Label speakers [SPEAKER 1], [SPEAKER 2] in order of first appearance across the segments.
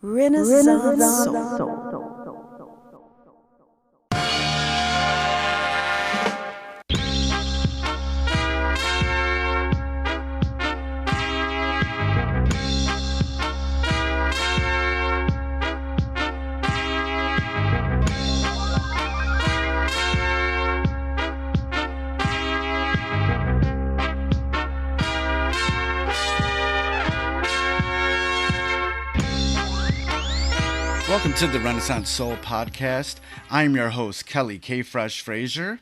[SPEAKER 1] Renaissance Soul.
[SPEAKER 2] Welcome to the Renaissance Soul Podcast. I'm your host, Kelly K. Fresh Frazier.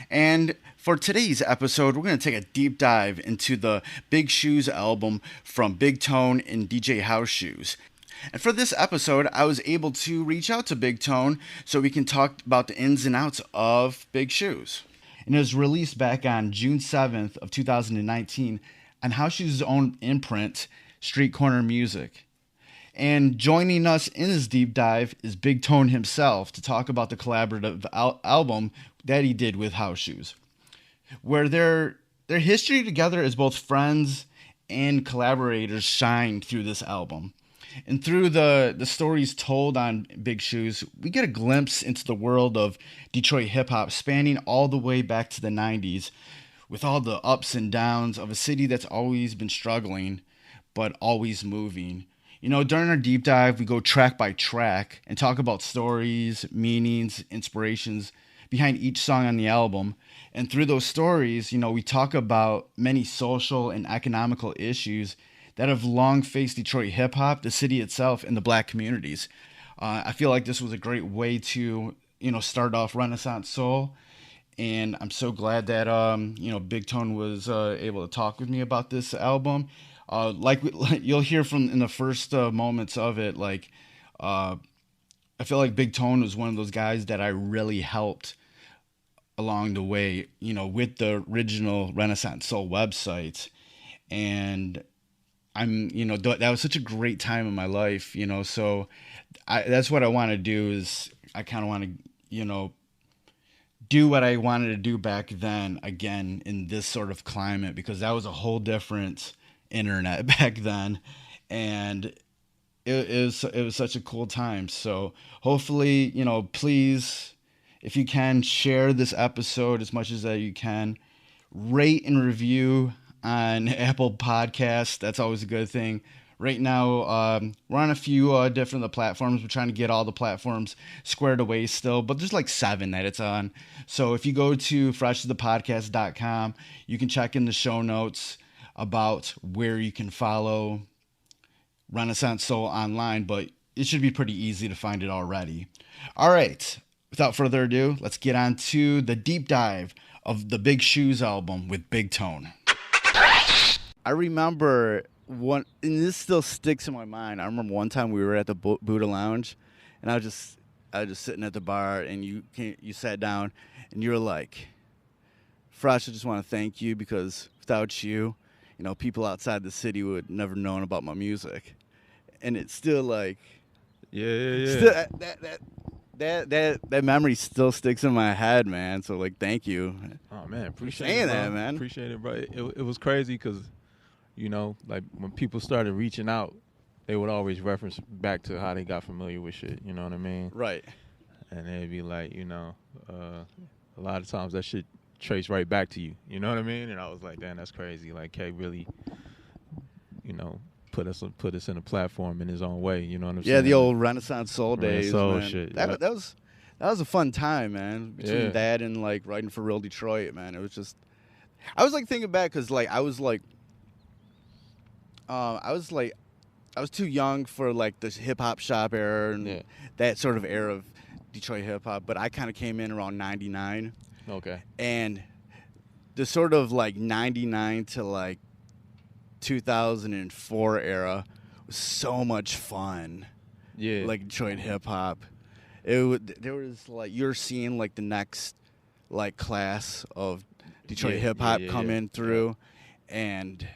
[SPEAKER 2] And for today's episode, we're going to take a deep dive into the Big Shoes album from Big Tone and DJ House Shoes. And for this episode, I was able to reach out to Big Tone so we can talk about the ins and outs of Big Shoes. And it was released back on June 7th of 2019 on House Shoes' own imprint, Street Corner Music. And joining us in this deep dive is Big Tone himself to talk about the collaborative album that he did with House Shoes, where their history together as both friends and collaborators shined through this album. And through the stories told on Big Shoes, we get a glimpse into the world of Detroit hip-hop spanning all the way back to the 90s, with all the ups and downs of a city that's always been struggling, but always moving. You know, during our deep dive, we go track by track and talk about stories, meanings, inspirations behind each song on the album. And through those stories, you know, we talk about many social and economical issues that have long faced Detroit hip-hop, the city itself, and the black communities. I feel like this was a great way to, start off Renaissance Soul. And I'm so glad that, Big Tone was able to talk with me about this album. You'll hear from in the first moments of it, I feel like Big Tone was one of those guys that I really helped along the way, with the original Renaissance Soul website. And that was such a great time in my life, so that's what I want to do is I kind of want to, do what I wanted to do back then again in this sort of climate, because that was a whole different internet back then, and it was such a cool time. So hopefully, please, if you can, share this episode as much as that you can. Rate and review on Apple Podcasts. That's always a good thing. Right now, we're on a few different platforms. We're trying to get all the platforms squared away still, but there's like 7 that it's on. So if you go to freshthepodcast.com, you can check in the show notes about where you can follow Renaissance Soul online, but it should be pretty easy to find it already. All right, without further ado, let's get on to the deep dive of the Big Shoes album with Big Tone. I remember one, and this still sticks in my mind. I remember one time we were at the Buddha Lounge, and I was just sitting at the bar, and you sat down, and you were like, "Fresh, I just want to thank you, because without you, people outside the city would never known about my music." And it's still like,
[SPEAKER 3] yeah.
[SPEAKER 2] Still, that memory still sticks in my head, man. So like, thank you.
[SPEAKER 3] Oh man, appreciate
[SPEAKER 2] saying
[SPEAKER 3] it, bro.
[SPEAKER 2] that, man.
[SPEAKER 3] Appreciate it, bro. It was crazy because, like when people started reaching out, they would always reference back to how they got familiar with shit. You know what I mean?
[SPEAKER 2] Right.
[SPEAKER 3] And they'd be like, a lot of times that shit trace right back to you. You know what I mean? And I was like, damn, that's crazy. Like K really, put us in a platform in his own way. You know what I'm saying?
[SPEAKER 2] Yeah, the old Renaissance Soul days.
[SPEAKER 3] Soul
[SPEAKER 2] man.
[SPEAKER 3] shit.
[SPEAKER 2] That was a fun time, man. Between that and like writing for Real Detroit, man. It was just, I was like thinking back because like I was too young for like the hip hop shop era and that sort of era of Detroit hip hop. But I kind of came in around '99.
[SPEAKER 3] Okay.
[SPEAKER 2] And the sort of like 99 to like 2004 era was so much fun.
[SPEAKER 3] Yeah.
[SPEAKER 2] Like Detroit hip hop. There was like, you're seeing like the next like class of Detroit hip hop come in through. And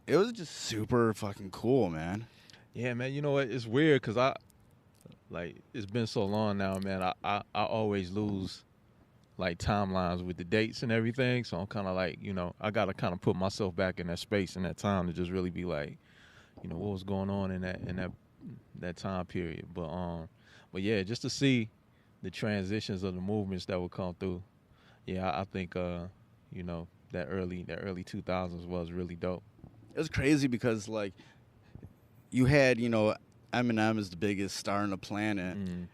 [SPEAKER 2] it was just super fucking cool, man.
[SPEAKER 3] Yeah, man. You know what? It's weird because it's been so long now, man. I always lose like timelines with the dates and everything. So I'm kind of like, I got to kind of put myself back in that space and that time to just really be like, what was going on in that that time period. But yeah, just to see the transitions of the movements that would come through. Yeah, I think you know, that early 2000s was really dope.
[SPEAKER 2] It was crazy because like you had Eminem is the biggest star on the planet,
[SPEAKER 3] Mm.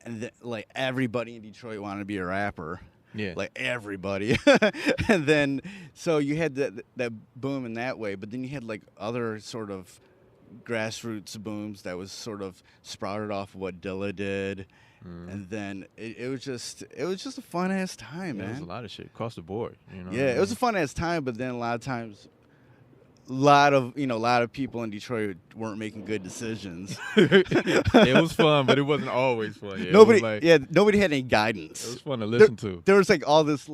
[SPEAKER 2] and like everybody in Detroit wanted to be a rapper.
[SPEAKER 3] Yeah.
[SPEAKER 2] Like everybody, and then so you had that boom in that way, but then you had like other sort of grassroots booms that was sort of sprouted off of what Dilla did,
[SPEAKER 3] Mm.
[SPEAKER 2] and then it was just a fun ass time,
[SPEAKER 3] Yeah, it was a
[SPEAKER 2] man.
[SPEAKER 3] lot of shit across the board. You know what I
[SPEAKER 2] Yeah, it was a
[SPEAKER 3] mean?
[SPEAKER 2] fun ass time, but then a lot of times, a lot of people in Detroit weren't making good decisions.
[SPEAKER 3] It was fun, but it wasn't always fun. Yeah, it was like
[SPEAKER 2] Nobody had any
[SPEAKER 3] it was
[SPEAKER 2] guidance.
[SPEAKER 3] fun to
[SPEAKER 2] There,
[SPEAKER 3] listen to.
[SPEAKER 2] there was like all this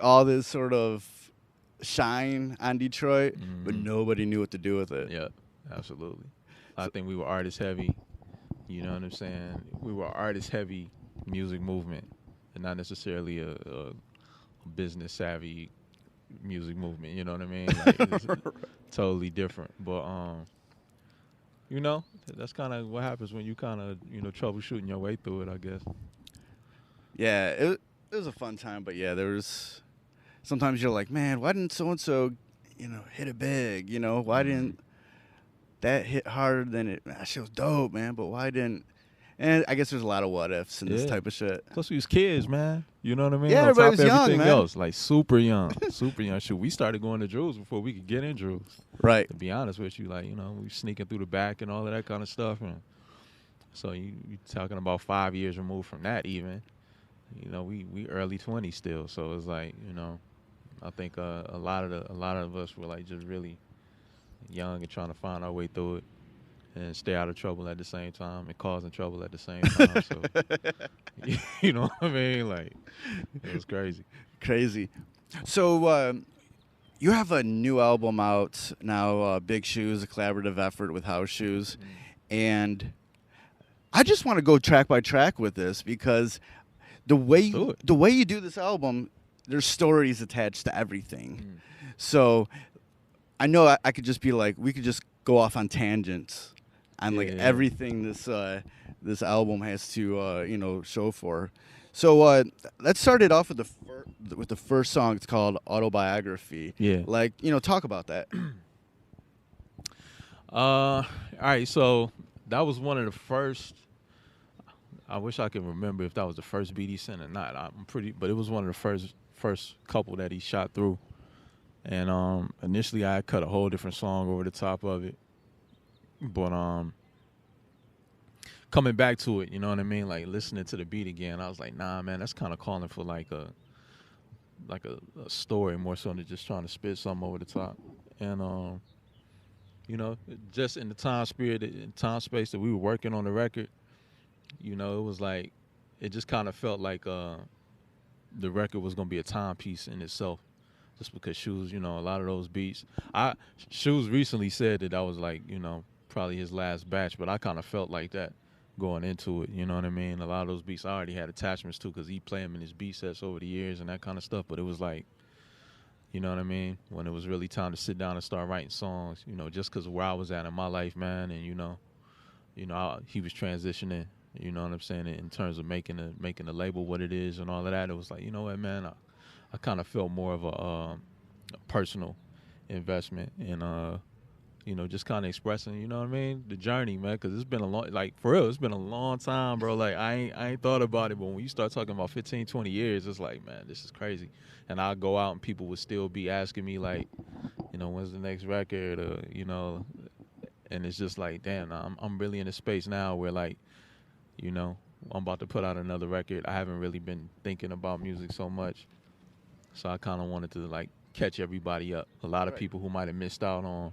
[SPEAKER 2] all this sort of shine on Detroit, but
[SPEAKER 3] Mhm.
[SPEAKER 2] nobody knew what to do with it.
[SPEAKER 3] Yeah, absolutely. I
[SPEAKER 2] So-
[SPEAKER 3] think we were artist heavy. You know what I'm saying? We were artist heavy music movement, and not necessarily a business savvy music movement. You know what I mean? Like it's totally different. But you know, that's kind of what happens when you kind of troubleshooting your way through it. I guess.
[SPEAKER 2] Yeah, it was a fun time, but yeah, there was sometimes you're like, man, why didn't so and so, hit it big? Why didn't that hit harder than it? That shit was dope, man, but why didn't? And I guess there's a lot of what ifs in this
[SPEAKER 3] Yeah.
[SPEAKER 2] type of shit.
[SPEAKER 3] Plus, we was kids, man. You know what I mean?
[SPEAKER 2] Yeah,
[SPEAKER 3] On
[SPEAKER 2] everybody
[SPEAKER 3] top
[SPEAKER 2] was
[SPEAKER 3] of
[SPEAKER 2] young,
[SPEAKER 3] everything
[SPEAKER 2] man.
[SPEAKER 3] else, like super young, super young. Shoot, we started going to Drews before we could get in Drews.
[SPEAKER 2] Right.
[SPEAKER 3] To be honest with you, like we sneaking through the back and all of that kind of stuff, and so you talking about 5 years removed from that, even. We early 20s still, so it's like I think a lot of us were like just really young and trying to find our way through it and stay out of trouble at the same time and causing trouble at the same time. So you know what I mean? Like it was crazy.
[SPEAKER 2] Crazy. So you have a new album out now, Big Shoes, a collaborative effort with House Shoes, and I just want to go track by track with this because the way
[SPEAKER 3] Do it.
[SPEAKER 2] the way you do this album, there's stories attached to everything.
[SPEAKER 3] Mm.
[SPEAKER 2] So I know I could just be like, we could just go off on tangents on like
[SPEAKER 3] Yeah.
[SPEAKER 2] everything this album has to show for. So let's start it off with the first song. It's called Autobiography.
[SPEAKER 3] Yeah.
[SPEAKER 2] Like talk about that.
[SPEAKER 3] All right, so that was one of the first. I wish I could remember if that was the first beat he sent or not. But it was one of the first couple that he shot through. And initially I cut a whole different song over the top of it. But coming back to it, you know what I mean? Like listening to the beat again, I was like, nah, man, that's kind of calling for like a story more so than just trying to spit something over the top. And just in the time space that we were working on the record, it was like it just kind of felt like the record was gonna be a timepiece in itself. Just because Shoes, a lot of those beats. Shoes recently said that was like, probably his last batch, but I kind of felt like that going into it. You know what I mean? A lot of those beats I already had attachments to because he played them in his beat sets over the years and that kind of stuff. But it was like, you know what I mean? When it was really time to sit down and start writing songs, just because of where I was at in my life, man, and he was transitioning. You know what I'm saying? In terms of making the label what it is and all of that, it was like, you know what, man, I kind of felt more of a personal investment in just kind of expressing, you know what I mean, the journey, man, because it's been a long, like for real, it's been a long time, bro. Like I ain't thought about it, but when you start talking about 15, 20 years, it's like, man, this is crazy. And I'll go out and people would still be asking me like, when's the next record, and it's just like, damn, I'm really in a space now where like, I'm about to put out another record. I haven't really been thinking about music so much. So I kind of wanted to like catch everybody up. A lot of people who might have missed out on,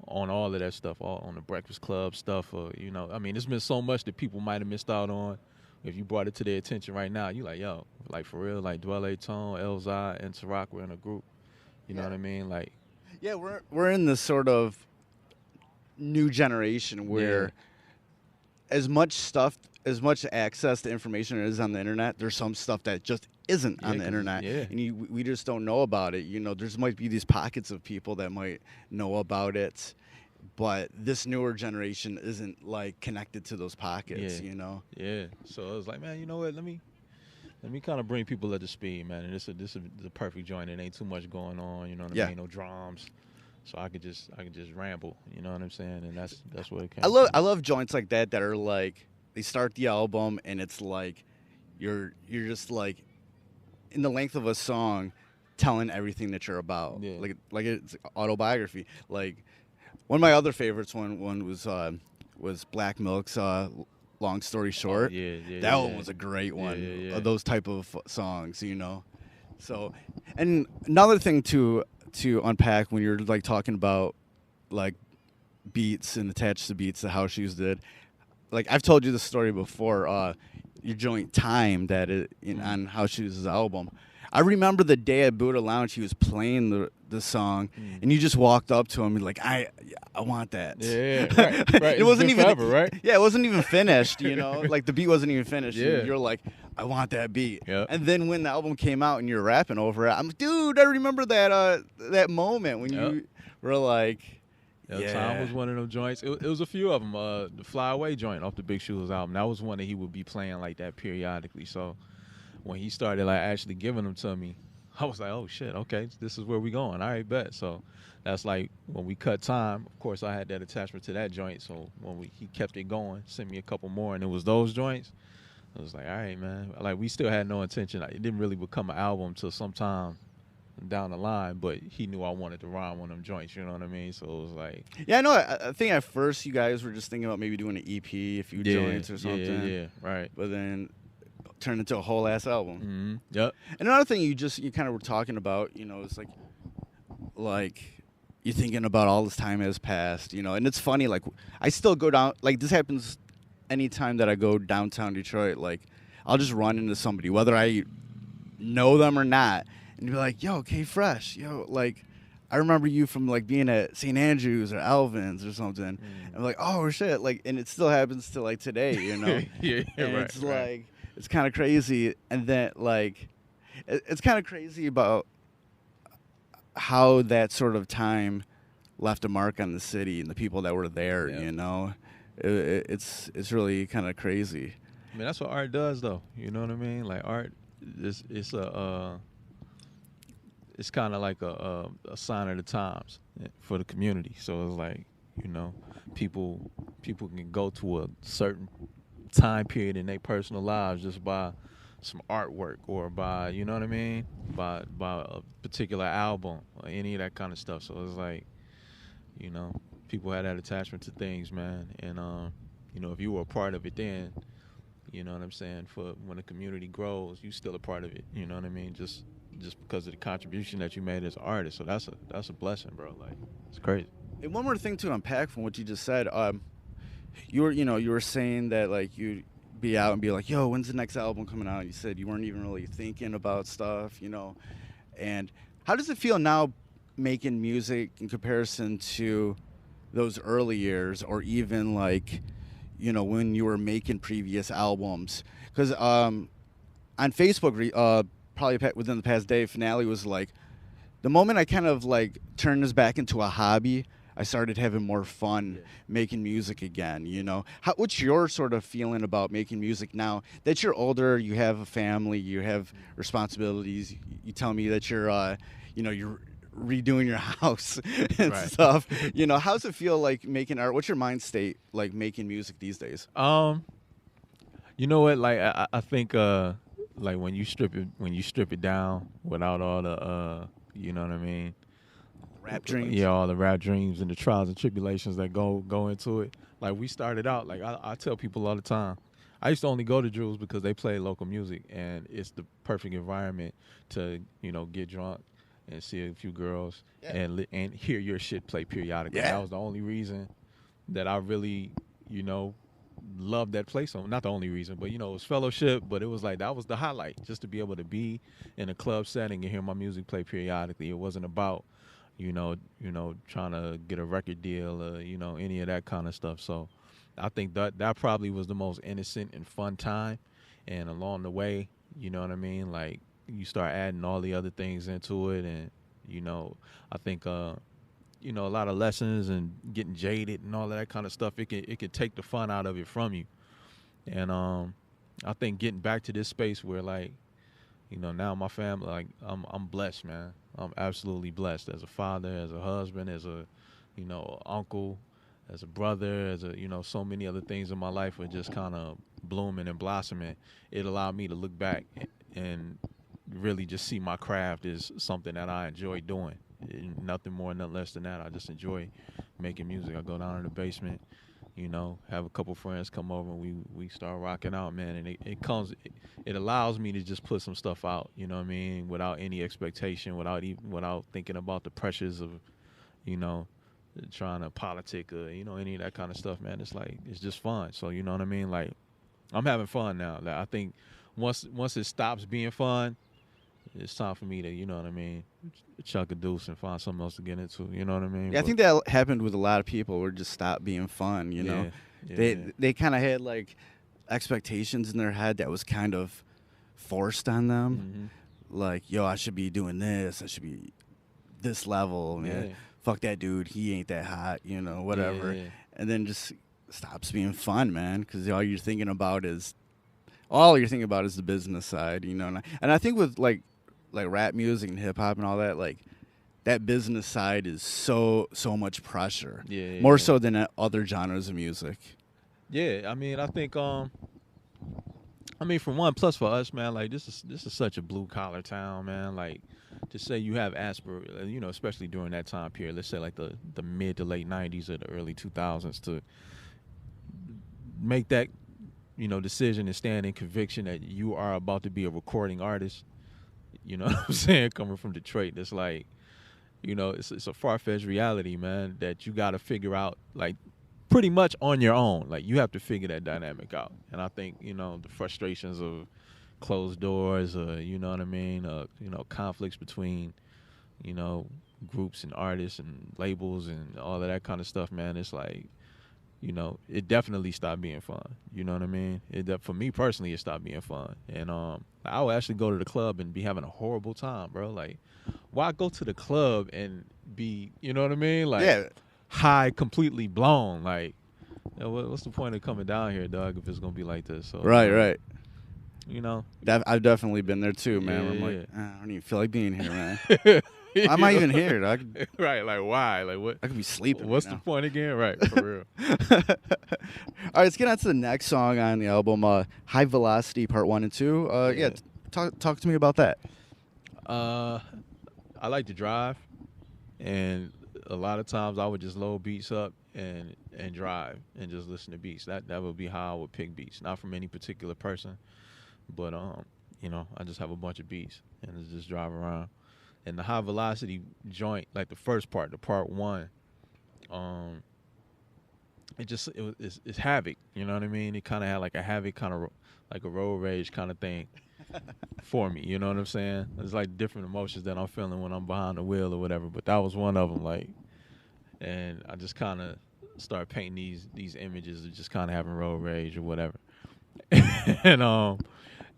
[SPEAKER 3] on all of that stuff, all on the Breakfast Club stuff, or I mean, there's been so much that people might have missed out on. If you brought it to their attention right now, you like, yo, like for real, like Dwelle Tone, Elzai, and Ciroc were in a group. You know what I mean? Like,
[SPEAKER 2] Yeah, we're in this sort of new generation where as much access to information there is on the internet, there's some stuff that just isn't on the internet, and we just don't know about it. There might be these pockets of people that might know about it, but this newer generation isn't like connected to those
[SPEAKER 3] Yeah,
[SPEAKER 2] pockets, you know?
[SPEAKER 3] yeah. So I was like, man, you know what? Let me kind of bring people up to speed, man. And this is the perfect joint. It ain't too much going on. You know what I
[SPEAKER 2] Yeah.
[SPEAKER 3] mean? No drums, so I could just ramble. You know what I'm saying? And that's what it
[SPEAKER 2] I
[SPEAKER 3] came
[SPEAKER 2] love
[SPEAKER 3] from.
[SPEAKER 2] I love joints like that are like they start the album and it's like you're just like in the length of a song telling everything that you're about.
[SPEAKER 3] Yeah.
[SPEAKER 2] Like it's autobiography. Like one of my other favorites one was Black Milk's Long Story
[SPEAKER 3] Oh
[SPEAKER 2] Short.
[SPEAKER 3] yeah, yeah,
[SPEAKER 2] That
[SPEAKER 3] yeah,
[SPEAKER 2] one was a great
[SPEAKER 3] yeah,
[SPEAKER 2] one.
[SPEAKER 3] yeah, yeah.
[SPEAKER 2] Those type of songs, you know. So, and another thing to unpack when you're like talking about like beats and attached to beats, the house shoes did. Like I've told you the story before. Your joint time that
[SPEAKER 3] Mm.
[SPEAKER 2] on House Shoes' album. I remember the day at Buddha Lounge he was playing the song,
[SPEAKER 3] Mm.
[SPEAKER 2] and you just walked up to him and like I want that.
[SPEAKER 3] Yeah, right, right.
[SPEAKER 2] It
[SPEAKER 3] It's
[SPEAKER 2] wasn't
[SPEAKER 3] been
[SPEAKER 2] even
[SPEAKER 3] forever, right?
[SPEAKER 2] yeah, it wasn't even finished. You know, like the beat wasn't even finished.
[SPEAKER 3] Yeah.
[SPEAKER 2] And you're like, I want that beat.
[SPEAKER 3] Yep.
[SPEAKER 2] And then when the album came out and you're rapping over it, I'm like, dude, I remember that moment when
[SPEAKER 3] Yep.
[SPEAKER 2] you were like.
[SPEAKER 3] Yeah, Time
[SPEAKER 2] Yeah.
[SPEAKER 3] was one of them joints. It was a few of them. The Fly Away joint off the Big Shoes album. That was one that he would be playing like that periodically. So when he started like actually giving them to me, I was like, oh shit, okay, this is where we going. All right, bet. So that's like when we cut Time. Of course, I had that attachment to that joint. So when he kept it going, sent me a couple more, and it was those joints. I was like, all right, man. Like we still had no intention. It didn't really become an album till sometime down the line, but he knew I wanted to rhyme on them joints. You know what I mean? So it was like,
[SPEAKER 2] Yeah, I know. I think at first you guys were just thinking about maybe doing an EP, a few joints or something.
[SPEAKER 3] yeah, right.
[SPEAKER 2] But then turned into a whole ass album.
[SPEAKER 3] Mm-hmm. Yep.
[SPEAKER 2] And another thing you kind of were talking about, you know, is like you're thinking about all this time has passed, you know. And it's funny, like I still go down. Like this happens anytime that I go downtown Detroit. Like I'll just run into somebody, whether I know them or not, and be like, "Yo, K Fresh, yo, like." I remember you from like being at St. Andrews or Alvin's or something.
[SPEAKER 3] Mm.
[SPEAKER 2] I'm like, oh shit, like, and it still happens to like today, you know.
[SPEAKER 3] Yeah,
[SPEAKER 2] And
[SPEAKER 3] right.
[SPEAKER 2] it's
[SPEAKER 3] right.
[SPEAKER 2] like it's kind of crazy, and then like it's kind of crazy about how that sort of time left a mark on the city and the people that were there.
[SPEAKER 3] Yeah.
[SPEAKER 2] You know, it's really kind of crazy.
[SPEAKER 3] I mean, that's what art does, though. You know what I mean? Like art, it's kind of like a sign of the times for the community. So it's like, you know, people can go to a certain time period in their personal lives just by some artwork or by, you know what I mean, by a particular album or any of that kind of stuff. So it's like, you know, people had that attachment to things, man. And you know, if you were a part of it then, you know what I'm saying, for when the community grows, you still a part of it. You know what I mean? Just because of the contribution that you made as an artist. So that's a blessing, bro. Like it's crazy.
[SPEAKER 2] And one more thing to unpack from what you just said. You were saying that like you'd be out and be like, yo, when's the next album coming out? And you said you weren't even really thinking about stuff, you know. And how does it feel now making music in comparison to those early years, or even like, you know, when you were making previous albums? Because on Facebook, probably within the past day, Finale was like, the moment I kind of like turned this back into a hobby, I started having more fun making music again. You know, what's your sort of feeling about making music now that you're older? You have a family, you have responsibilities. You tell me that you're, you know, you're redoing your house and
[SPEAKER 3] Right.
[SPEAKER 2] stuff. You know, how's it feel like making art? What's your mind state like making music these days?
[SPEAKER 3] You know what? Like I think like when you strip it down without all the you know what I mean,
[SPEAKER 2] Rap dreams.
[SPEAKER 3] yeah, all the rap dreams and the trials and tribulations that go into it. Like we started out, like I tell people all the time, I used to only go to Drew's because they play local music and it's the perfect environment to, you know, get drunk and see a few girls and hear your shit play periodically.
[SPEAKER 2] Yeah.
[SPEAKER 3] That was the only reason that I really, you know, loved that place. So not the only reason, but you know, it was fellowship, but it was like that was the highlight, just to be able to be in a club setting and hear my music play periodically. It wasn't about, you know, trying to get a record deal or, you know, any of that kind of stuff. So I think that probably was the most innocent and fun time. And along the way, you know what I mean, like you start adding all the other things into it, and you know, I think a lot of lessons and getting jaded and all of that kind of stuff, it can take the fun out of it from you. And I think getting back to this space where like, now my family, like I'm blessed, man. I'm absolutely blessed as a father, as a husband, as a, uncle, as a brother, as a, so many other things in my life are just kind of blooming and blossoming. It allowed me to look back and really just see my craft as something that I enjoy doing. Nothing more, nothing less than that. I just enjoy making music. I go down in the basement, have a couple friends come over and we start rocking out, man. And it allows me to just put some stuff out, without any expectation, without thinking about the pressures of, trying to politic or, any of that kind of stuff, man. It's like, it's just fun. So, you know what I mean? Like, I'm having fun now. Like, I think once it stops being fun, it's time for me to, you know what I mean, chuck a deuce and find something else to get into. You know what I mean?
[SPEAKER 2] Yeah, I think that happened with a lot of people where it just stopped being fun, They kind of had like expectations in their head that was kind of forced on them. Mm-hmm. Like, yo, I should be doing this. I should be this level. Man. Yeah. Fuck that dude. He ain't that hot, whatever. Yeah. And then just stops being fun, man, because all you're thinking about is the business side, And I think with like rap music and hip hop and all that, like that business side is so much pressure. Yeah, more so than other genres of music.
[SPEAKER 3] Yeah, I mean, I think for one, plus for us, man, like this is such a blue collar town, man. Like to say you have especially during that time period, let's say like the mid to late 90s or the early 2000s, to make that decision and stand in conviction that you are about to be a recording artist. You know what I'm saying? Coming from Detroit, it's like, it's a far-fetched reality, man, that you got to figure out, like, pretty much on your own. Like, you have to figure that dynamic out. And I think, the frustrations of closed doors, you know what I mean, conflicts between, groups and artists and labels and all of that kind of stuff, man, it's like, it definitely stopped being fun. You know what I mean? For me personally, it stopped being fun. And I would actually go to the club and be having a horrible time, bro. Like, why go to the club and be, you know what I mean? Like, high, completely blown. Like, what's the point of coming down here, dog, if it's going to be like this? So,
[SPEAKER 2] right.
[SPEAKER 3] I've
[SPEAKER 2] definitely been there too, man. I'm like, I don't even feel like being here, man. Why am I even here, dog?
[SPEAKER 3] Right, like why? Like what?
[SPEAKER 2] I could be sleeping.
[SPEAKER 3] What's the point again? Right, for real.
[SPEAKER 2] All right, let's get on to the next song on the album, High Velocity Part 1 and 2. Talk to me about that.
[SPEAKER 3] I like to drive, and a lot of times I would just load beats up and drive and just listen to beats. That would be how I would pick beats, not from any particular person, but I just have a bunch of beats and just drive around. And the High Velocity joint, like the first part, the part 1, it's Havoc. You know what I mean? It kind of had like a Havoc, kind of like a road rage kind of thing for me. You know what I'm saying? It's like different emotions that I'm feeling when I'm behind the wheel or whatever. But that was one of them. Like, and I just kind of start painting these images of just kind of having road rage or whatever. And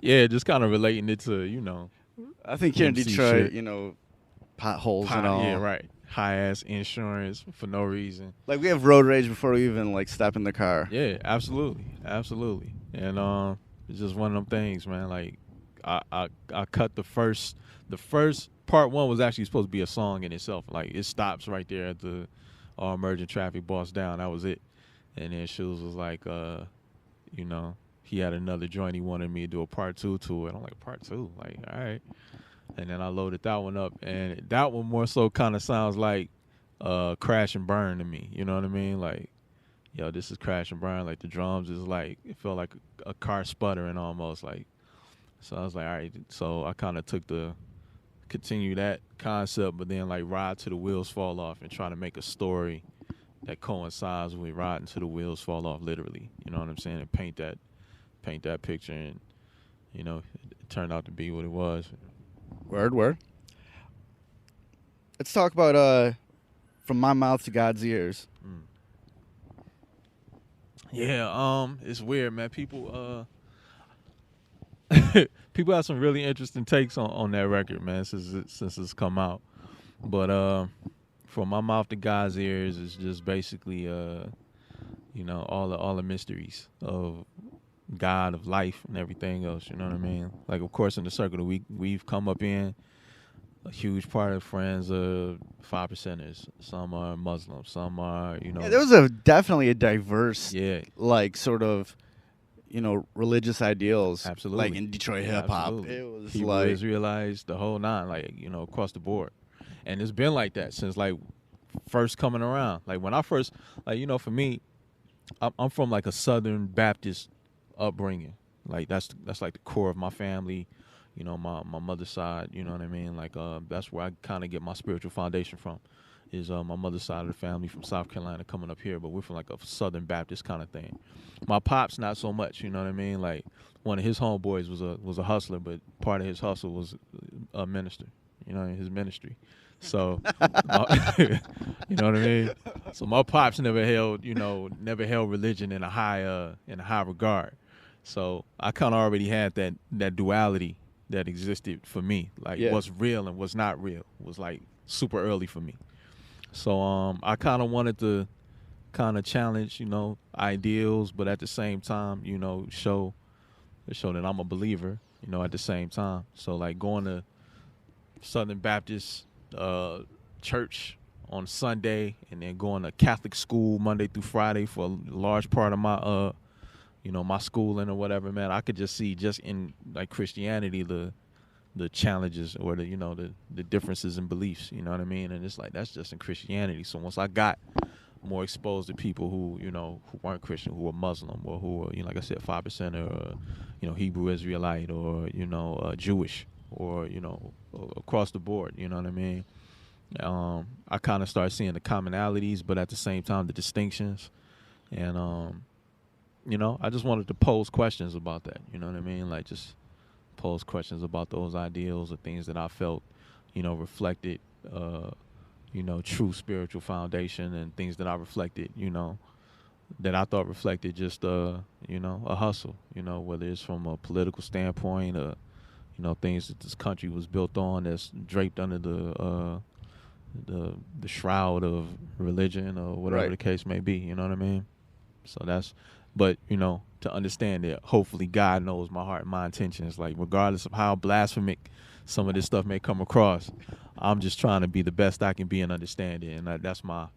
[SPEAKER 3] just kind of relating it to
[SPEAKER 2] I think here in Detroit, potholes and all.
[SPEAKER 3] Yeah, right. High-ass insurance for no reason.
[SPEAKER 2] Like, we have road rage before we even, like, step in the car.
[SPEAKER 3] Yeah, absolutely. Absolutely. And it's just one of them things, man. Like, I cut the first part 1 was actually supposed to be a song in itself. Like, it stops right there at the all emergent traffic boss down. That was it. And then Shoes was like, he had another joint he wanted me to do a part 2 to it. I'm like, part 2? Like, all right. And then I loaded that one up, and that one more so kind of sounds like Crash and Burn to me. You know what I mean? Like, yo, this is Crash and Burn. Like, the drums is like, it felt like a car sputtering almost. Like, so I was like, all right. So I kind of continue that concept, but then like Ride Till the Wheels Fall Off and try to make a story that coincides with riding till the wheels fall off, literally. You know what I'm saying? And paint that picture, and it turned out to be what it was.
[SPEAKER 2] Word. Let's talk about From My Mouth to God's Ears.
[SPEAKER 3] Yeah, it's weird, man. People people have some really interesting takes on that record, man, since it's come out. But from my mouth to God's ears is just basically all the mysteries of God, of life, and everything else. You know what I mean? Like, of course, in the circle that we've come up in, a huge part of friends are 5%ers. Some are Muslim. Some are,
[SPEAKER 2] Yeah, there was definitely a diverse,
[SPEAKER 3] yeah,
[SPEAKER 2] like, sort of, religious ideals, like
[SPEAKER 3] absolutely,
[SPEAKER 2] in Detroit
[SPEAKER 3] yeah,
[SPEAKER 2] hip hop.
[SPEAKER 3] absolutely.
[SPEAKER 2] It was
[SPEAKER 3] Hebrew
[SPEAKER 2] like,
[SPEAKER 3] Israelites, the whole nine, like across the board, and it's been like that since like first coming around. Like when I first, like for me, I'm from like a Southern Baptist upbringing. Like that's like the core of my family. My mother's side. You know what I mean? Like that's where I kind of get my spiritual foundation from. Is my mother's side of the family from South Carolina coming up here, but we're from like a Southern Baptist kind of thing. My pops not so much. You know what I mean? Like one of his homeboys was a hustler, but part of his hustle was a minister. His ministry. So, you know what I mean. So my pops never held religion in a high regard. So I kind of already had that duality that existed for me, like
[SPEAKER 2] yeah,
[SPEAKER 3] what's real and what's not real was like super early for me. So I kind of wanted to kind of challenge, ideals, but at the same time, show that I'm a believer, at the same time. So like going to Southern Baptist church on Sunday, and then going to Catholic school Monday through Friday for a large part of my my schooling or whatever. Man, I could just see just in like Christianity the challenges or the differences in beliefs. You know what I mean? And it's like that's just in Christianity. So once I got more exposed to people who weren't Christian, who were Muslim, or who were like I said 5% or Hebrew Israelite, or Jewish, or across the board. You know what I mean? I kind of started seeing the commonalities, but at the same time the distinctions, and I just wanted to pose questions about that. You know what I mean? Like just pose questions about those ideals or things that I felt, reflected, true spiritual foundation, and things that I reflected, that I thought reflected just, a hustle, whether it's from a political standpoint or, things that this country was built on that's draped under the shroud of religion or whatever
[SPEAKER 2] right.
[SPEAKER 3] the case may be. You know what I mean? So but to understand that hopefully God knows my heart and my intentions. Like regardless of how blasphemic some of this stuff may come across, I'm just trying to be the best I can be and understand it. And that's my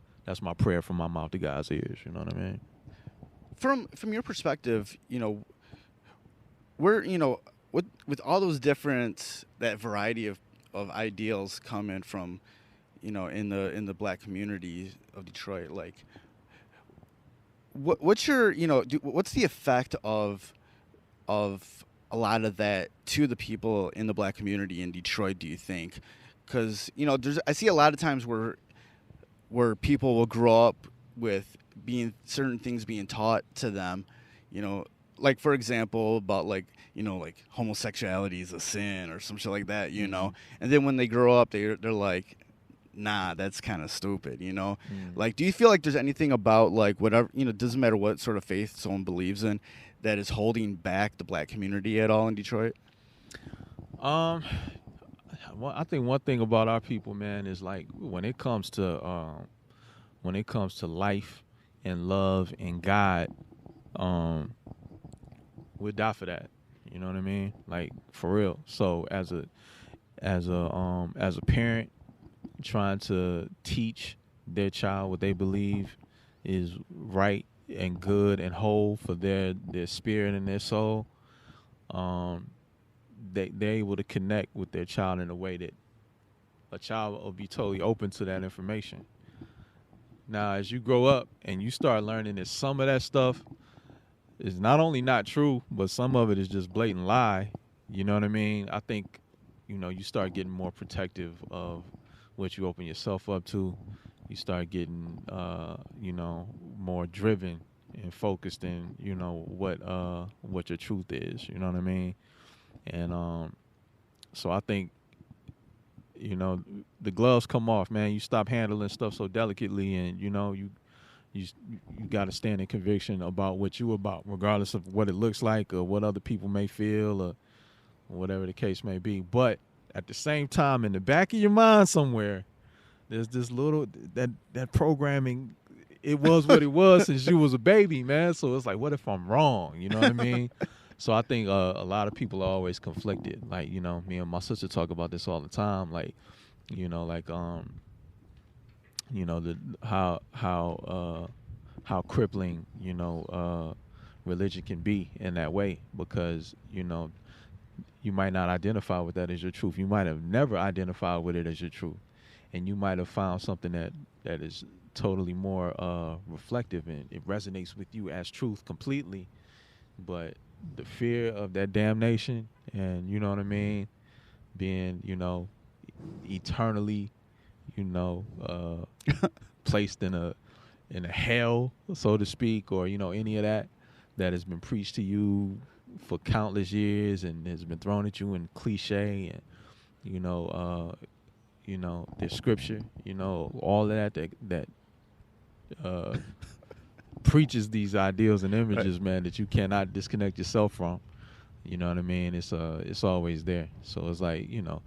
[SPEAKER 3] prayer from my mouth to God's ears. You know what I mean?
[SPEAKER 2] From your perspective, we're with all those that variety of ideals coming from, in the black community of Detroit, like what's your what's the effect of a lot of that to the people in the black community in Detroit, do you think? Because I see a lot of times where people will grow up with being certain things being taught to them, like for example about like like homosexuality is a sin or some shit like that,
[SPEAKER 3] Mm-hmm.
[SPEAKER 2] and then when they grow up they're like, nah, that's kind of stupid,
[SPEAKER 3] Mm.
[SPEAKER 2] like, do you feel like there's anything about like whatever, doesn't matter what sort of faith someone believes in, that is holding back the black community at all in Detroit?
[SPEAKER 3] Um, I think one thing about our people, man, is like when it comes to life and love and God, um, we'll die for that. You know what I mean? Like for real. So as a parent trying to teach their child what they believe is right and good and whole for their spirit and their soul, um, they're able to connect with their child in a way that a child will be totally open to that information. Now, as you grow up and you start learning that some of that stuff is not only not true, but some of it is just blatant lie. You know what I mean? I think, you start getting more protective of what you open yourself up to. You start getting, more driven and focused in, what your truth is. You know what I mean? And so I think, you know, the gloves come off, man. You stop handling stuff so delicately, and you you got to stand in conviction about what you about, regardless of what it looks like or what other people may feel or whatever the case may be. But at the same time, in the back of your mind somewhere, there's this little that programming. It was what it was since you was a baby, man. So it's like, what if I'm wrong? You know what I mean? So I think a lot of people are always conflicted. Like, you know, me and my sister talk about this all the time. Like, you know, like you know, the how crippling, you know, religion can be in that way, because, you know, you might not identify with that as your truth. You might have never identified with it as your truth, and you might have found something that is totally more reflective, and it resonates with you as truth completely. But the fear of that damnation, and you know what I mean, being, you know, eternally, you know, placed in a hell, so to speak, or, you know, any of that has been preached to you for countless years and has been thrown at you in cliche, and you know, there's scripture, you know, all of that uh, preaches these ideals and images, right, man, that you cannot disconnect yourself from. You know what I mean? It's always there. So it's like, you know,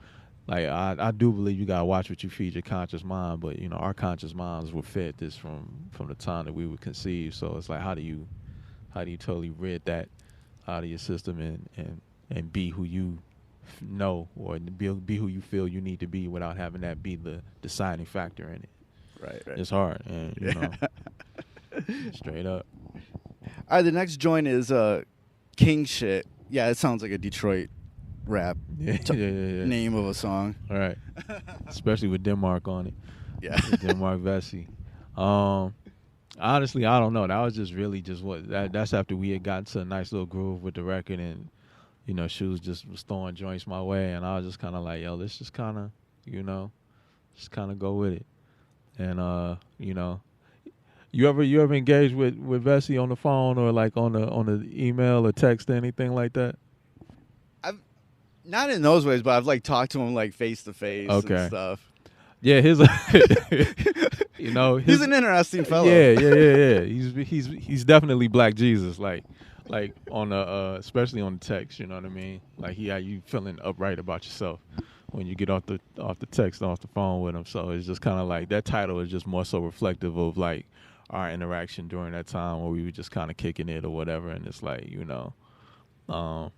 [SPEAKER 3] like I do believe you gotta watch what you feed your conscious mind, but you know, our conscious minds were fed this from the time that we were conceived. So it's like, how do you totally rid that out of your system and be who you know, or be who you feel you need to be, without having that be the deciding factor in it.
[SPEAKER 2] Right.
[SPEAKER 3] It's hard, and you know, straight up.
[SPEAKER 2] All right, the next joint is King Shit. Yeah, it sounds like a Detroit rap name of a song.
[SPEAKER 3] All right. Especially with Denmark on it.
[SPEAKER 2] Yeah.
[SPEAKER 3] Denmark Vesey. Honestly, I don't know. That was just really just that's after we had gotten to a nice little groove with the record, and you know, Shoes just was throwing joints my way, and I was just kind of like, yo, let's just kind of, you know, just kind of go with it. And you know, you ever engaged with Vesey on the phone, or like on the email or text or anything like that?
[SPEAKER 2] I've not in those ways, but I've like talked to him like face to face and stuff.
[SPEAKER 3] Yeah, you know,
[SPEAKER 2] he's an interesting fellow.
[SPEAKER 3] Yeah. He's definitely Black Jesus, like on the especially on the text. You know what I mean? Like how you feeling upright about yourself when you get off the text, off the phone with him. So it's just kind of like that title is just more so reflective of like our interaction during that time where we were just kind of kicking it or whatever. And it's like, you know, I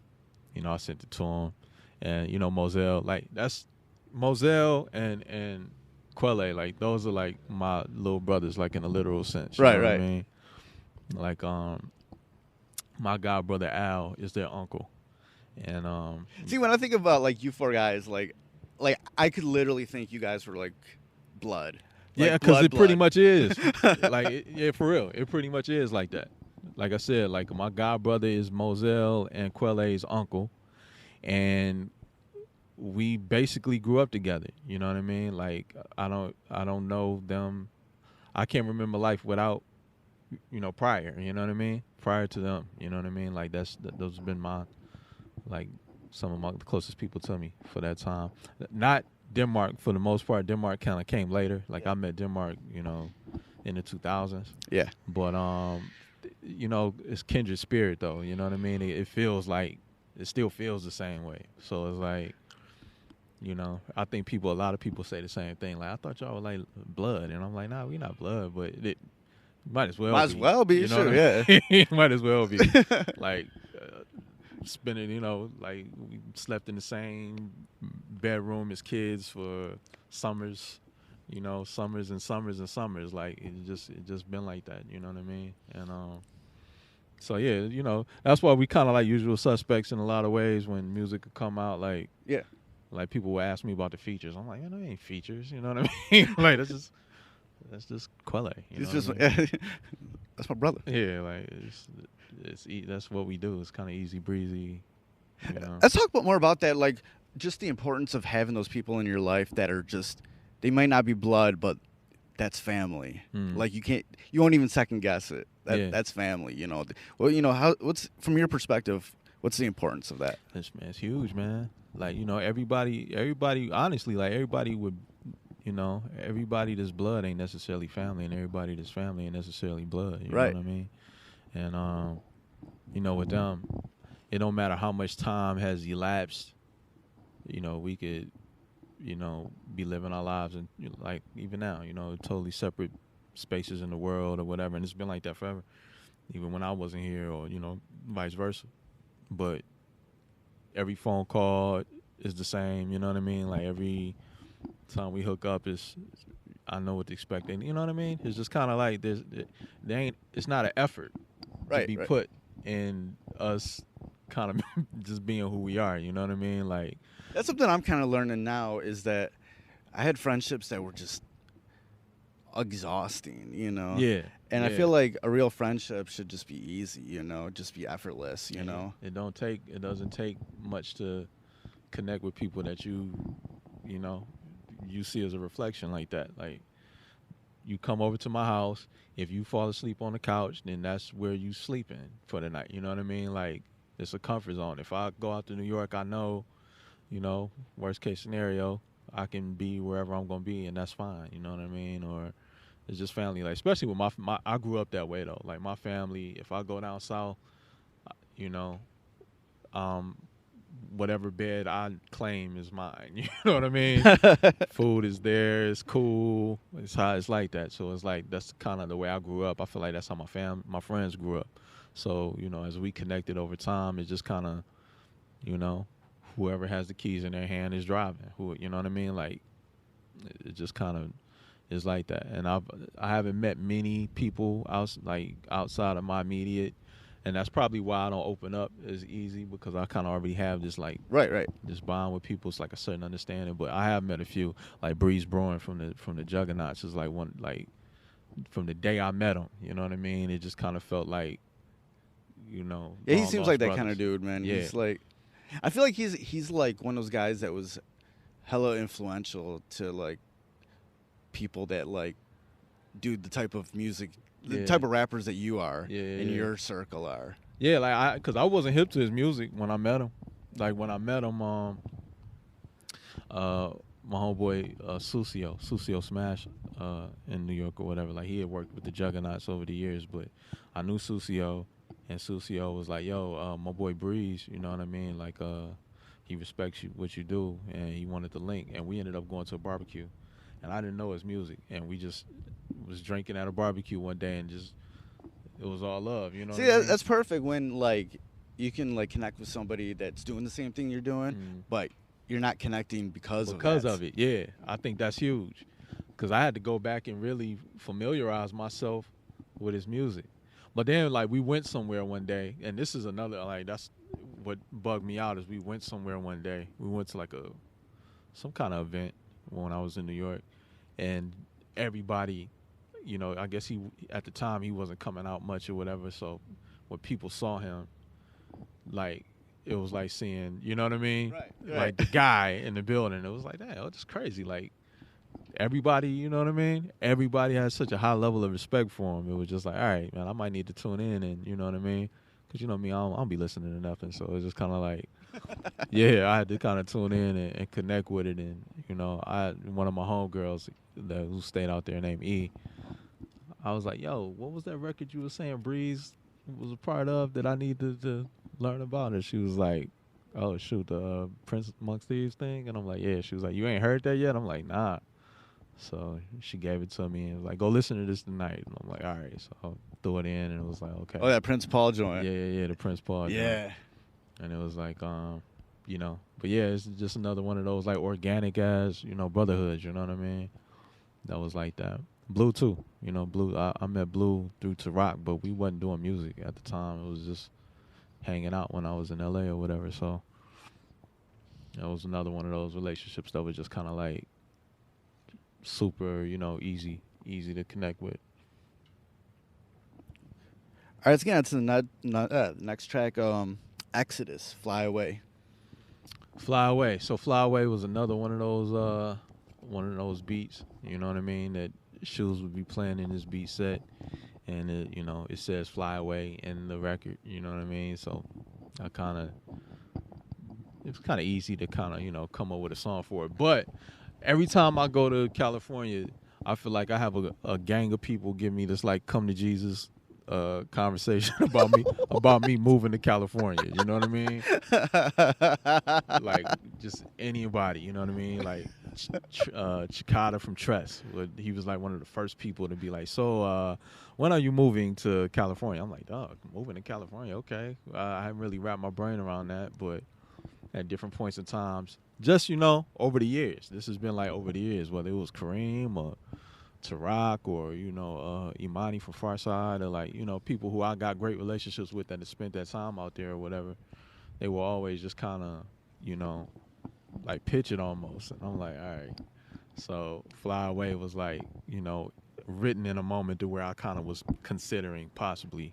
[SPEAKER 3] sent it to him, and you know, Moselle, like that's Moselle and Quelle, like those are like my little brothers, like in a literal sense. You know what I mean? Like my god brother Al is their uncle. And
[SPEAKER 2] see, when I think about like you four guys, like I could literally think you guys were like blood. Like,
[SPEAKER 3] yeah, because it pretty much is. Like yeah, for real, it pretty much is like that. Like I said, like my god brother is Moselle and Quelle's uncle, and we basically grew up together. You know what I mean? Like I don't know them. I can't remember life without, you know, prior. You know what I mean? Prior to them. You know what I mean? Like those have been my, like, some of my closest people to me for that time. Not Denmark for the most part. Denmark kind of came later. Like I met Denmark, you know, in the 2000s.
[SPEAKER 2] Yeah.
[SPEAKER 3] But you know, it's kindred spirit though. You know what I mean? It feels like it still feels the same way. So it's like, you know, I think a lot of people say the same thing. Like, I thought y'all were like blood, and I'm like, nah, we not blood, but it might as well be.
[SPEAKER 2] You know, sure,
[SPEAKER 3] yeah. Might as well be. Like spending, you know, like we slept in the same bedroom as kids for summers, you know, summers and summers and summers. Like it just been like that. You know what I mean? And so yeah, you know, that's why we kind of like usual suspects in a lot of ways when music would come out. Like
[SPEAKER 2] yeah.
[SPEAKER 3] Like people would ask me about the features. I'm like, there ain't features. You know what I mean? Like that's just Quelle.
[SPEAKER 2] It's just
[SPEAKER 3] I mean?
[SPEAKER 2] That's my brother.
[SPEAKER 3] Yeah, like that's what we do. It's kind of easy breezy. You know?
[SPEAKER 2] Let's talk more about that. Like just the importance of having those people in your life that are just, they might not be blood, but that's family. Like you won't even second guess it. That's family. You know. Well, you know what's from your perspective, what's the importance of that?
[SPEAKER 3] It's huge, man. Like, you know, everybody, honestly, like everybody would, you know, everybody that's blood ain't necessarily family, and everybody that's family ain't necessarily blood. You know what I mean? And, you know, with them, it don't matter how much time has elapsed, you know, we could, be living our lives, and like even now, totally separate spaces in the world or whatever, and it's been like that forever, even when I wasn't here, or vice versa. But every phone call is the same. You know what I mean? Like every time we hook up, I know what to expect, and you know what I mean. It's just kind of like there ain't. It's not an effort to be
[SPEAKER 2] Right.
[SPEAKER 3] put in us, kind of just being who we are. You know what I mean? Like
[SPEAKER 2] That's something I'm kind of learning now, is that I had friendships that were just exhausting,
[SPEAKER 3] yeah,
[SPEAKER 2] And I
[SPEAKER 3] yeah.
[SPEAKER 2] feel like a real friendship should just be easy, just be effortless,
[SPEAKER 3] It doesn't take much to connect with people that you know you see as a reflection like that. Like you come over to my house, if you fall asleep on the couch, then that's where you sleeping for the night. You know what I mean? Like it's a comfort zone. If I go out to New York, I know, worst case scenario, I can be wherever I'm gonna be, and that's fine. You know what I mean? Or it's just family. Like especially with my I grew up that way though. Like my family, if I go down south, you know, um, whatever bed I claim is mine. You know what I mean? Food is there. It's cool. It's like that. So it's like that's kind of the way I grew up. I feel like that's how my friends grew up. So as we connected over time, it's just kind of you know whoever has the keys in their hand is driving. Who you know what I mean? Like it just kind of is like that. And I haven't met many people outside of my immediate. And that's probably why I don't open up as easy, because I kind of already have this
[SPEAKER 2] Right.
[SPEAKER 3] this bond with people. It's like a certain understanding. But I have met a few, like Breeze Brewing from the Juggernauts is like one, like from the day I met him. You know what I mean? It just kind of felt like
[SPEAKER 2] Yeah, he
[SPEAKER 3] long
[SPEAKER 2] seems
[SPEAKER 3] lost
[SPEAKER 2] like that
[SPEAKER 3] brothers.
[SPEAKER 2] kind of dude, man.
[SPEAKER 3] Yeah.
[SPEAKER 2] He's like, I feel like he's like one of those guys that was hella influential to like people that like do the type of music, the
[SPEAKER 3] Yeah.
[SPEAKER 2] type of rappers that you are
[SPEAKER 3] Yeah,
[SPEAKER 2] in
[SPEAKER 3] yeah.
[SPEAKER 2] your circle are.
[SPEAKER 3] Yeah, like cause I wasn't hip to his music when I met him. Like when I met him, my homeboy Susio Smash, in New York or whatever. Like he had worked with the Juggernauts over the years, but I knew Susio, and Susio was like, "Yo, my boy Breeze, you know what I mean? Like, he respects what you do, and he wanted to link." And we ended up going to a barbecue, and I didn't know his music, and we just was drinking at a barbecue one day, and just it was all love, you know.
[SPEAKER 2] See,
[SPEAKER 3] what I mean?
[SPEAKER 2] that's perfect when like you can like connect with somebody that's doing the same thing you're doing, but you're not connecting because
[SPEAKER 3] of it. Yeah, I think that's huge, because I had to go back and really familiarize myself with his music. But then like we went somewhere one day, and this is another, like that's what bugged me out, is we went somewhere one day. We went to like some kind of event when I was in New York, and everybody, I guess he at the time he wasn't coming out much or whatever. So when people saw him, like it was like seeing, you know what I mean?
[SPEAKER 2] Right.
[SPEAKER 3] Like the guy in the building. It was like, damn, it's crazy. Like everybody, you know what I mean? Everybody has such a high level of respect for him. It was just like, all right, man, I might need to tune in, and you know what I mean? Because you know me, I don't be listening to nothing. So it's just kind of like, yeah, I had to kind of tune in and connect with it. And one of my homegirls who stayed out there named E, I was like, yo, what was that record you were saying Breeze was a part of that I need to learn about? And she was like, oh shoot, the Prince Amongst Thieves thing. And I'm like, yeah. She was like, you ain't heard that yet? I'm like, nah. So she gave it to me and was like, go listen to this tonight. And I'm like, all right. So I threw it in, and it was like, okay.
[SPEAKER 2] Oh, that Prince Paul joint.
[SPEAKER 3] Yeah, the Prince Paul
[SPEAKER 2] Yeah.
[SPEAKER 3] joint. And it was like, but yeah, it's just another one of those like organic as, brotherhoods, you know what I mean? That was like that. Blue too, Blue. I met Blue through Rock, but we wasn't doing music at the time. It was just hanging out when I was in LA or whatever. So that was another one of those relationships that was just kind of like super, easy to connect with.
[SPEAKER 2] All right, let's get on to the next track. Exodus, Fly Away.
[SPEAKER 3] Fly Away. So Fly Away was another one of those beats, you know what I mean, that Shoes would be playing in his beat set, and it says Fly Away in the record, you know what I mean? So it's kind of easy to kind of, come up with a song for it. But every time I go to California, I feel like I have a gang of people give me this like come to Jesus conversation about me moving to California. You know what I mean? Like just anybody. You know what I mean? Like Chicada from Tress. He was like one of the first people to be like, so when are you moving to California? I'm like, dog, moving to California, okay. I haven't really wrapped my brain around that, but at different points in times, just, over the years. This has been like over the years, whether it was Kareem or Tarak or, Imani from Farside or like, people who I got great relationships with that have spent that time out there or whatever. They will always just kind of, like pitch it almost. And I'm like, all right. So Fly Away was like, written in a moment to where I kind of was considering possibly,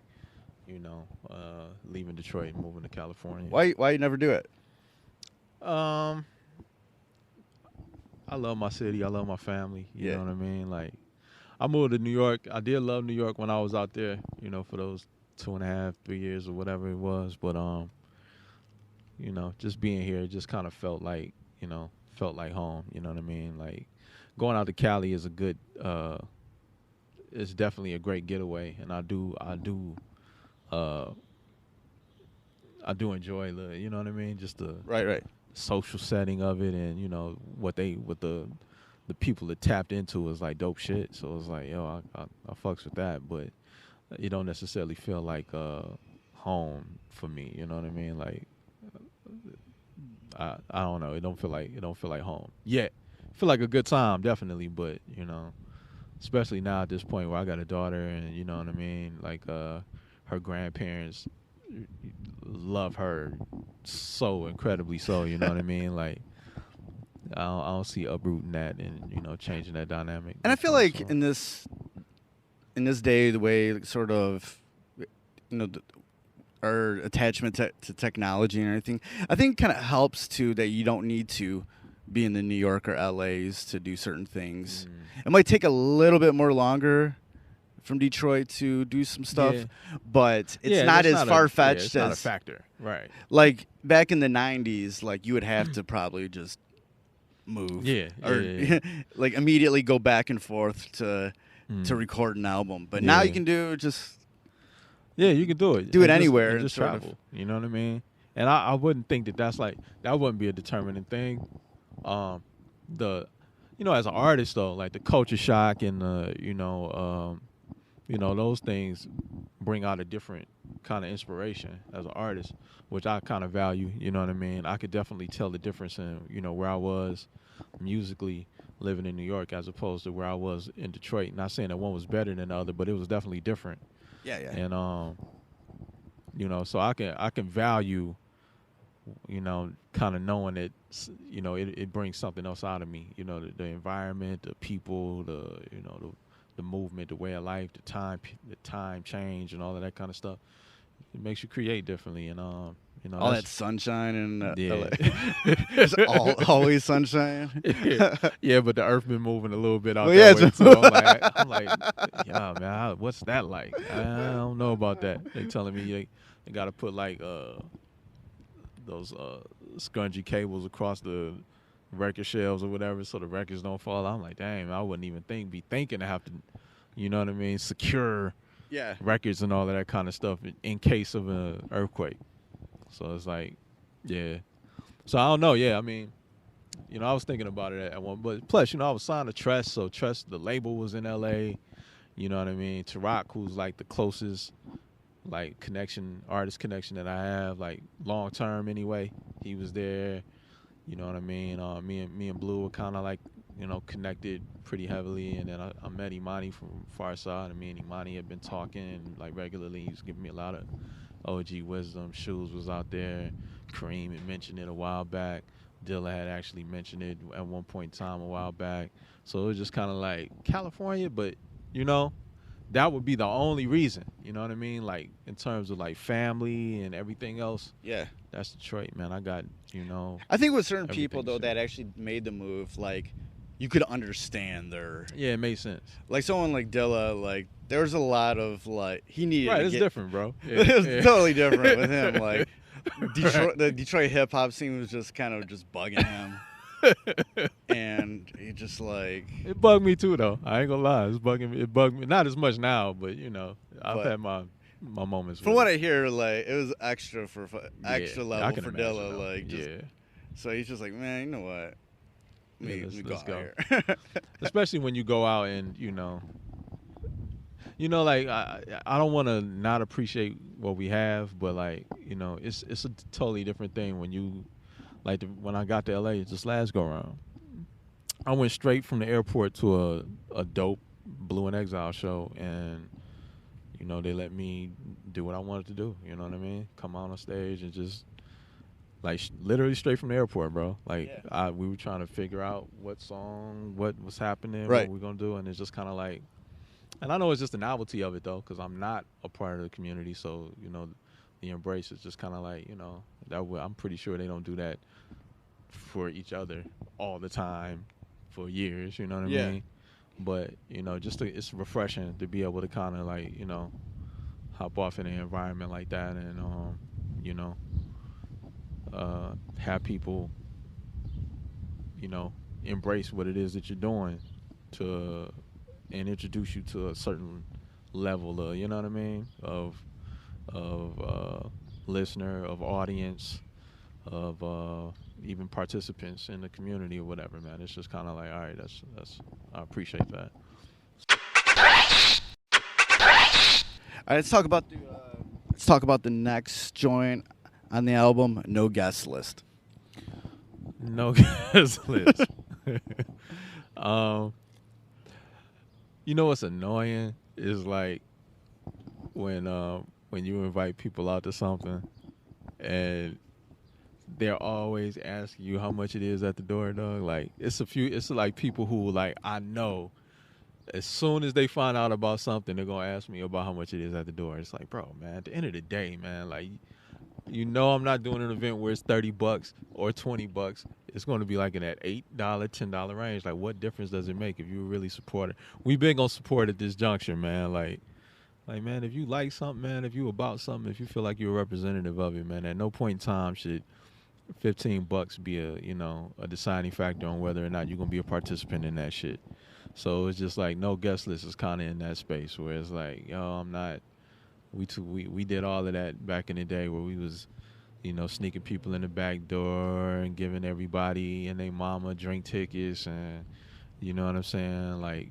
[SPEAKER 3] leaving Detroit and moving to California.
[SPEAKER 2] Why you never do it?
[SPEAKER 3] I love my city. I love my family. You know what I mean? Like, I moved to New York. I did love New York when I was out there, for those 2.5, 3 years or whatever it was. But, just being here, it just kind of felt like home. You know what I mean? Like, going out to Cali is it's definitely a great getaway. And I do enjoy you know what I mean? Just the
[SPEAKER 2] Right.
[SPEAKER 3] social setting of it, and what the people that tapped into is like dope shit. So it's like, yo, I fucks with that, but it don't necessarily feel like home for me. You know what I mean? Like, I don't know. It don't feel like home yet. Feel like a good time, definitely, but especially now at this point where I got a daughter, and you know what I mean. Like, her grandparents love her so incredibly so. You know what I mean? Like, I don't see uprooting that and changing that dynamic.
[SPEAKER 2] And I feel like in this day, the way sort of our attachment to technology and everything, I think kind of helps too that you don't need to be in the New York or LA's to do certain things. It might take a little bit more longer from Detroit to do some stuff, but it's not as far-fetched
[SPEAKER 3] it's not
[SPEAKER 2] as
[SPEAKER 3] a factor, right?
[SPEAKER 2] Like back in the 90s, like you would have to probably just move, like immediately go back and forth to record an album. But now you can do
[SPEAKER 3] you can do it,
[SPEAKER 2] do it anywhere
[SPEAKER 3] and just travel. You know what I mean? And I wouldn't think that wouldn't be a determining thing. As an artist though, like the culture shock and those things bring out a different kind of inspiration as an artist, which I kind of value. You know what I mean? I could definitely tell the difference in, where I was musically living in New York as opposed to where I was in Detroit. Not saying that one was better than the other, but it was definitely different.
[SPEAKER 2] Yeah.
[SPEAKER 3] And, so I can value, kind of knowing that, it brings something else out of me, the environment, the people, the movement, the way of life, the time change, and all of that kind of stuff. It makes you create differently, and all
[SPEAKER 2] that sunshine and it's always sunshine.
[SPEAKER 3] But the earth been moving a little bit out that way too. I'm like, yeah, man, what's that like? I don't know about that. They telling me they got to put like those scungy cables across the record shelves or whatever, so the records don't fall. I'm like, dang, I wouldn't even be thinking to have to, you know what I mean, secure records and all of that kind of stuff in case of an earthquake. So it's like, so I don't know. I mean, I was thinking about it at one, but plus, I was signed to Tress, so Tress, the label was in LA. You know what I mean? Tarak, who's like the closest like artist connection that I have, like long term anyway. He was there. You know what I mean? Me and Blue were kind of like, connected pretty heavily. And then I met Imani from Farside, and me and Imani had been talking like regularly. He was giving me a lot of OG wisdom. Shoes was out there. Kareem had mentioned it a while back. Dilla had actually mentioned it at one point in time a while back. So it was just kind of like California, but, that would be the only reason. You know what I mean? Like in terms of like family and everything else.
[SPEAKER 2] Yeah.
[SPEAKER 3] That's Detroit, man. I got,
[SPEAKER 2] I think with certain people, though, that actually made the move, like, you could understand their...
[SPEAKER 3] Yeah, it made sense.
[SPEAKER 2] Like, someone like Dilla, like, there was a lot of, like, he needed to
[SPEAKER 3] it's different, bro.
[SPEAKER 2] It's totally different with him. Like, the Detroit hip-hop scene was just kind of just bugging him. And he just, like...
[SPEAKER 3] It bugged me, too, though. I ain't gonna lie. It bugged me. Not as much now, but, I've had my moments.
[SPEAKER 2] From what I hear, like, it was extra level for Dilla, like, just, so he's just like, man, you know what? me go
[SPEAKER 3] let's
[SPEAKER 2] out
[SPEAKER 3] go.
[SPEAKER 2] here.
[SPEAKER 3] Especially when you go out and like I don't want to not appreciate what we have, but like it's a totally different thing when you like when I got to LA just last go around. I went straight from the airport to a dope Blue and Exile show, and they let me do what I wanted to do. You know what I mean? Come out on stage and just like literally straight from the airport, bro. Like we were trying to figure out what song, what was happening,
[SPEAKER 2] Right.
[SPEAKER 3] what we're gonna do, and it's just kind of like, and I know it's just the novelty of it though, because I'm not a part of the community, so the embrace is just kind of like I'm pretty sure they don't do that for each other all the time for years. You know what I mean? But it's refreshing to be able to kind of like hop off in an environment like that and have people embrace what it is that you're doing and introduce you to a certain level of what I mean of listener, of audience, of even participants in the community or whatever, man. It's just kind of like, all right, that's I appreciate that.
[SPEAKER 2] All right, let's talk about the next joint on the album, No Guest List.
[SPEAKER 3] No guest list. What's annoying is like when you invite people out to something and they're always asking you how much it is at the door, dog. Like it's like people who like I know as soon as they find out about something, they're gonna ask me about how much it is at the door. It's like, bro, man, at the end of the day, man, like I'm not doing an event where it's $30 or $20. It's going to be like in that $8, $10 range. Like, what difference does it make if you really support it? We've been gonna support at this juncture, man. Like, man, if you like something, man, if you about something, if you feel like you're a representative of it, man, at no point in time should $15 be a deciding factor on whether or not you're gonna be a participant in that shit. So it's just like no guest list is kind of in that space where it's like, yo, I'm not. We did all of that back in the day where we was, sneaking people in the back door and giving everybody and their mama drink tickets and, you know what I'm saying, like,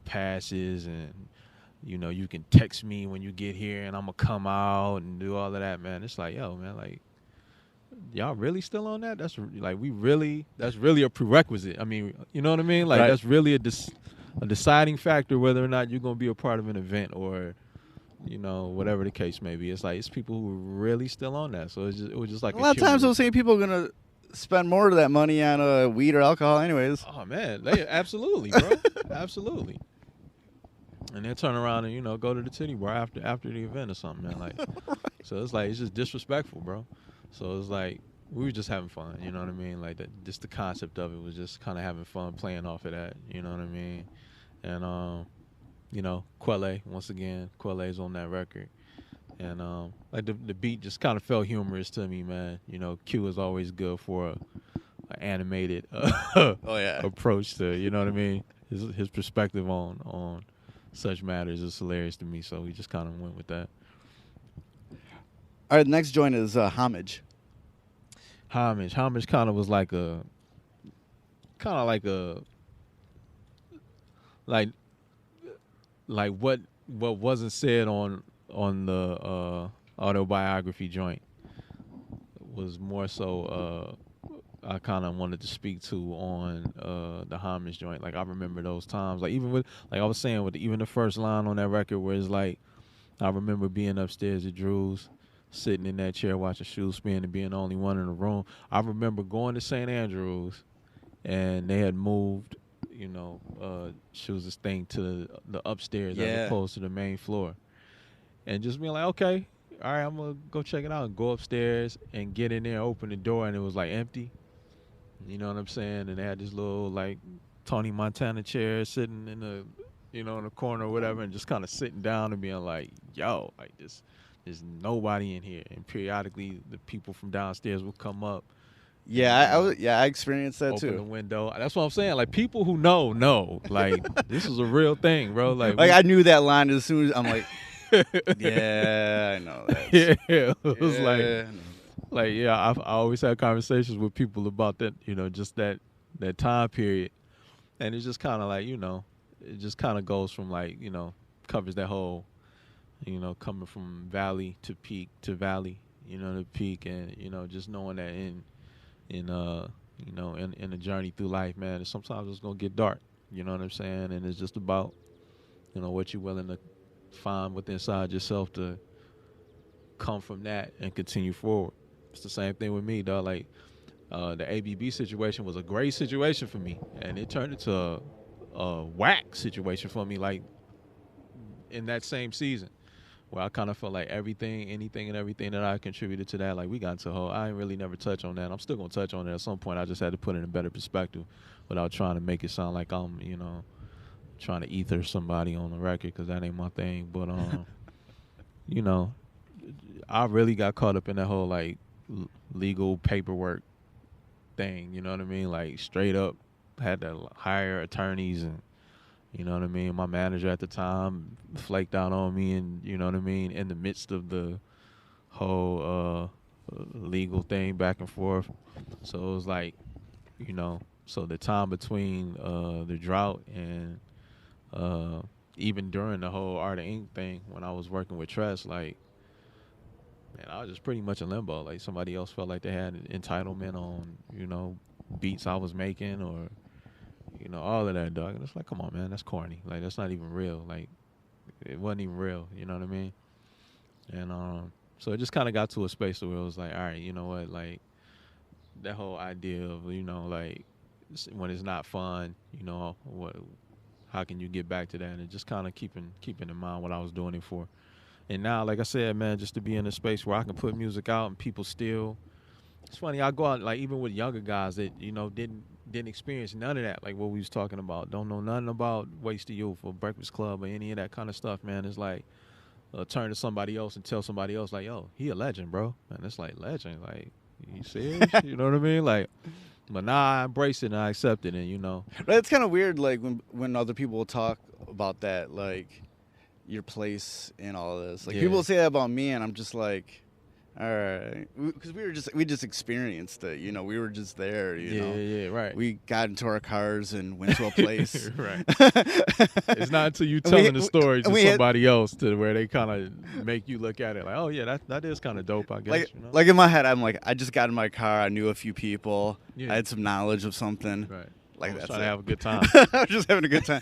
[SPEAKER 3] passes and, you can text me when you get here and I'm gonna come out and do all of that, man. It's like, yo, man, like, y'all really still on that? That's like that's really a prerequisite. I mean, you know what I mean? Like, that's really a deciding factor whether or not you're gonna be a part of an event or whatever the case may be. It's like it's people who are really still on that. So it was just like
[SPEAKER 2] a lot of times those same people are gonna spend more of that money on weed or alcohol, anyways.
[SPEAKER 3] Oh man, they absolutely, bro, absolutely. And then turn around and go to the titty bar after the event or something, man. Like, right. So it's like it's just disrespectful, bro. So it's like we were just having fun, you know what I mean? Like just the concept of it was just kind of having fun playing off of that, you know what I mean? And Quelle, once again, Quelle's on that record. And like the beat just kind of felt humorous to me, man. Q is always good for an animated approach to, you know what I mean? His perspective on such matters is hilarious to me, so we just kind of went with that.
[SPEAKER 2] All right, the next joint is Homage.
[SPEAKER 3] Homage kind of was like what wasn't said on the autobiography joint was more so I kind of wanted to speak to on the Homage joint. Like I remember those times, like even with like I was saying with even the first line on that record where it's like I remember being upstairs at Drew's, sitting in that chair watching shoes spin and being the only one in the room. I remember going to St. Andrews and they had moved Shoes' thing to the upstairs as opposed to the main floor. And just being like, okay, all right, I'm going to go check it out and go upstairs and get in there, open the door, and it was like empty. You know what I'm saying? And they had this little like Tony Montana chair sitting in the, in the corner or whatever, and just kind of sitting down and being like, yo, like there's nobody in here. And periodically the people from downstairs would come up.
[SPEAKER 2] Yeah, I experienced that
[SPEAKER 3] open
[SPEAKER 2] too.
[SPEAKER 3] The window. That's what I'm saying. Like people who know, like this is a real thing, bro. Like
[SPEAKER 2] I knew that line as soon as I'm like, yeah, I know that.
[SPEAKER 3] Yeah, it was I always had conversations with people about that. Just that that time period, and it's just kind of like, it just kind of goes from like, covers that whole, coming from valley to peak to valley, to peak, and just knowing that in the journey through life, man, sometimes it's gonna get dark. You know what I'm saying? And it's just about, what you're willing to find within inside yourself to come from that and continue forward. It's the same thing with me, dog. Like, the ABB situation was a great situation for me, and it turned into a whack situation for me, like in that same season, where I kind of felt like anything and everything that I contributed to that, like we got into a whole, I ain't really never touch on that. I'm still gonna touch on it at some point. I just had to put it in a better perspective without trying to make it sound like I'm, trying to ether somebody on the record, because that ain't my thing. But you know, I really got caught up in that whole like legal paperwork thing. You know what I mean? Like straight up had to hire attorneys, and you know what I mean? My manager at the time flaked out on me, and you know what I mean, in the midst of the whole legal thing back and forth. So it was like, so the time between the drought and even during the whole Art of Ink thing, when I was working with Tress, like, man, I was just pretty much in limbo. Like somebody else felt like they had an entitlement on, beats I was making, or all of that, dog. And it's like, come on, man, that's corny. Like, that's not even real. Like, it wasn't even real. You know what I mean? And so it just kind of got to a space where it was like, all right, you know what? Like, that whole idea of, like, when it's not fun, what? How can you get back to that? And just kind of keeping in mind what I was doing it for. And now, like I said, man, just to be in a space where I can put music out and people still. It's funny, I go out, like, even with younger guys that, didn't experience none of that, like what we was talking about. Don't know nothing about Wasted Youth or Breakfast Club or any of that kind of stuff, man. It's like, turn to somebody else and tell somebody else, like, yo, he a legend, bro. And it's like, legend? Like, you serious? You know what I mean? Like, but now I embrace it and I accept it, and,
[SPEAKER 2] But it's kind of weird, like, when other people talk about that, like, your place in all of this. Like,
[SPEAKER 3] Yeah.
[SPEAKER 2] people say that about me, and I'm just like, all right, because we just experienced it, we were just there,
[SPEAKER 3] Yeah, right.
[SPEAKER 2] We got into our cars and went to a place.
[SPEAKER 3] Right. It's not until you telling the story to somebody else to where they kind of make you look at it like, oh yeah, that is kind of dope, I guess.
[SPEAKER 2] Like in my head, I'm like, I just got in my car, I knew a few people,
[SPEAKER 3] Yeah.
[SPEAKER 2] I had some knowledge of something.
[SPEAKER 3] Right.
[SPEAKER 2] Like,
[SPEAKER 3] that's
[SPEAKER 2] that's
[SPEAKER 3] trying
[SPEAKER 2] it.
[SPEAKER 3] to have a good time.
[SPEAKER 2] I was just having a good time.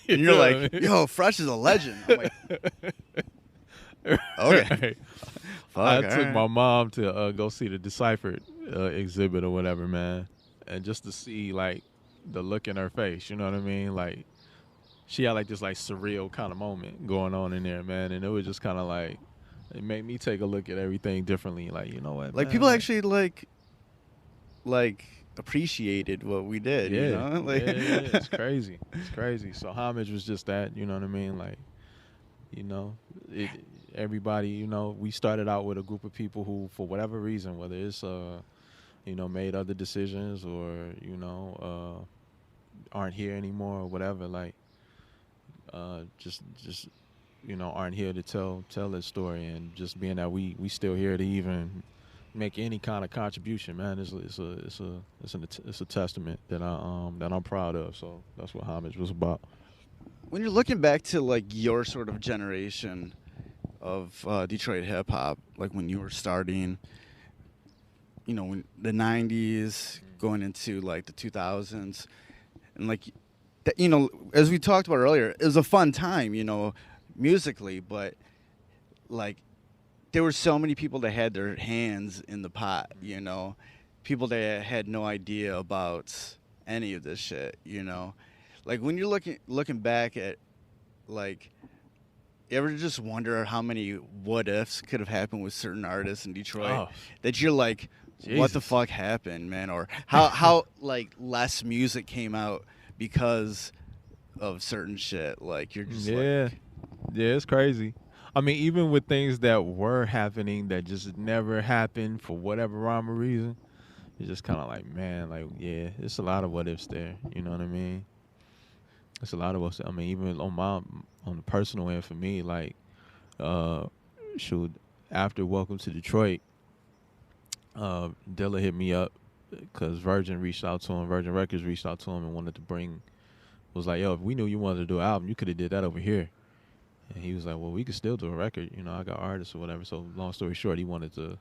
[SPEAKER 2] And you're like, yo, Fresh is a legend. I'm like, okay.
[SPEAKER 3] Right.
[SPEAKER 2] Fuck,
[SPEAKER 3] I took
[SPEAKER 2] right.
[SPEAKER 3] my mom to go see the Deciphered exhibit or whatever, man, and just to see like the look in her face, you know what I mean? Like, she had like this like surreal kind of moment going on in there, man, and it was just kind of like, it made me take a look at everything differently. Like, you know what?
[SPEAKER 2] Like,
[SPEAKER 3] man,
[SPEAKER 2] people actually like appreciated what we did.
[SPEAKER 3] yeah,
[SPEAKER 2] Like,
[SPEAKER 3] yeah, it's crazy. It's crazy. So homage was just that, you know what I mean? Like, everybody, we started out with a group of people who, for whatever reason, whether it's made other decisions or aren't here anymore or whatever, like just aren't here to tell this story, and just being that we still here to even make any kind of contribution, man, it's a testament that I'm proud of. So that's what homage was about.
[SPEAKER 2] when you're looking back to like your sort of generation of Detroit hip hop, like when you were starting, when the 90s going into like the 2000s, and like that, as we talked about earlier, it was a fun time, musically, but like there were so many people that had their hands in the pot, people that had no idea about any of this shit, like when you're looking back at, like, you ever just wonder how many what ifs could have happened with certain artists in Detroit that you're like,
[SPEAKER 3] Jesus.
[SPEAKER 2] What the fuck happened, man? Or how like less music came out because of certain shit. Like, you're just
[SPEAKER 3] yeah, it's crazy. I mean, even with things that were happening that just never happened for whatever rhyme or reason, it's just kind of like, man, like, yeah, it's a lot of what ifs there. You know what I mean? It's a lot of us. I mean, even on the personal end for me, like, shoot, after Welcome to Detroit, Dilla hit me up because Virgin Records reached out to him and wanted to was like, yo, if we knew you wanted to do an album, you could have did that over here. And he was like, well, we could still do a record. You know, I got artists or whatever. So long story short, he wanted to,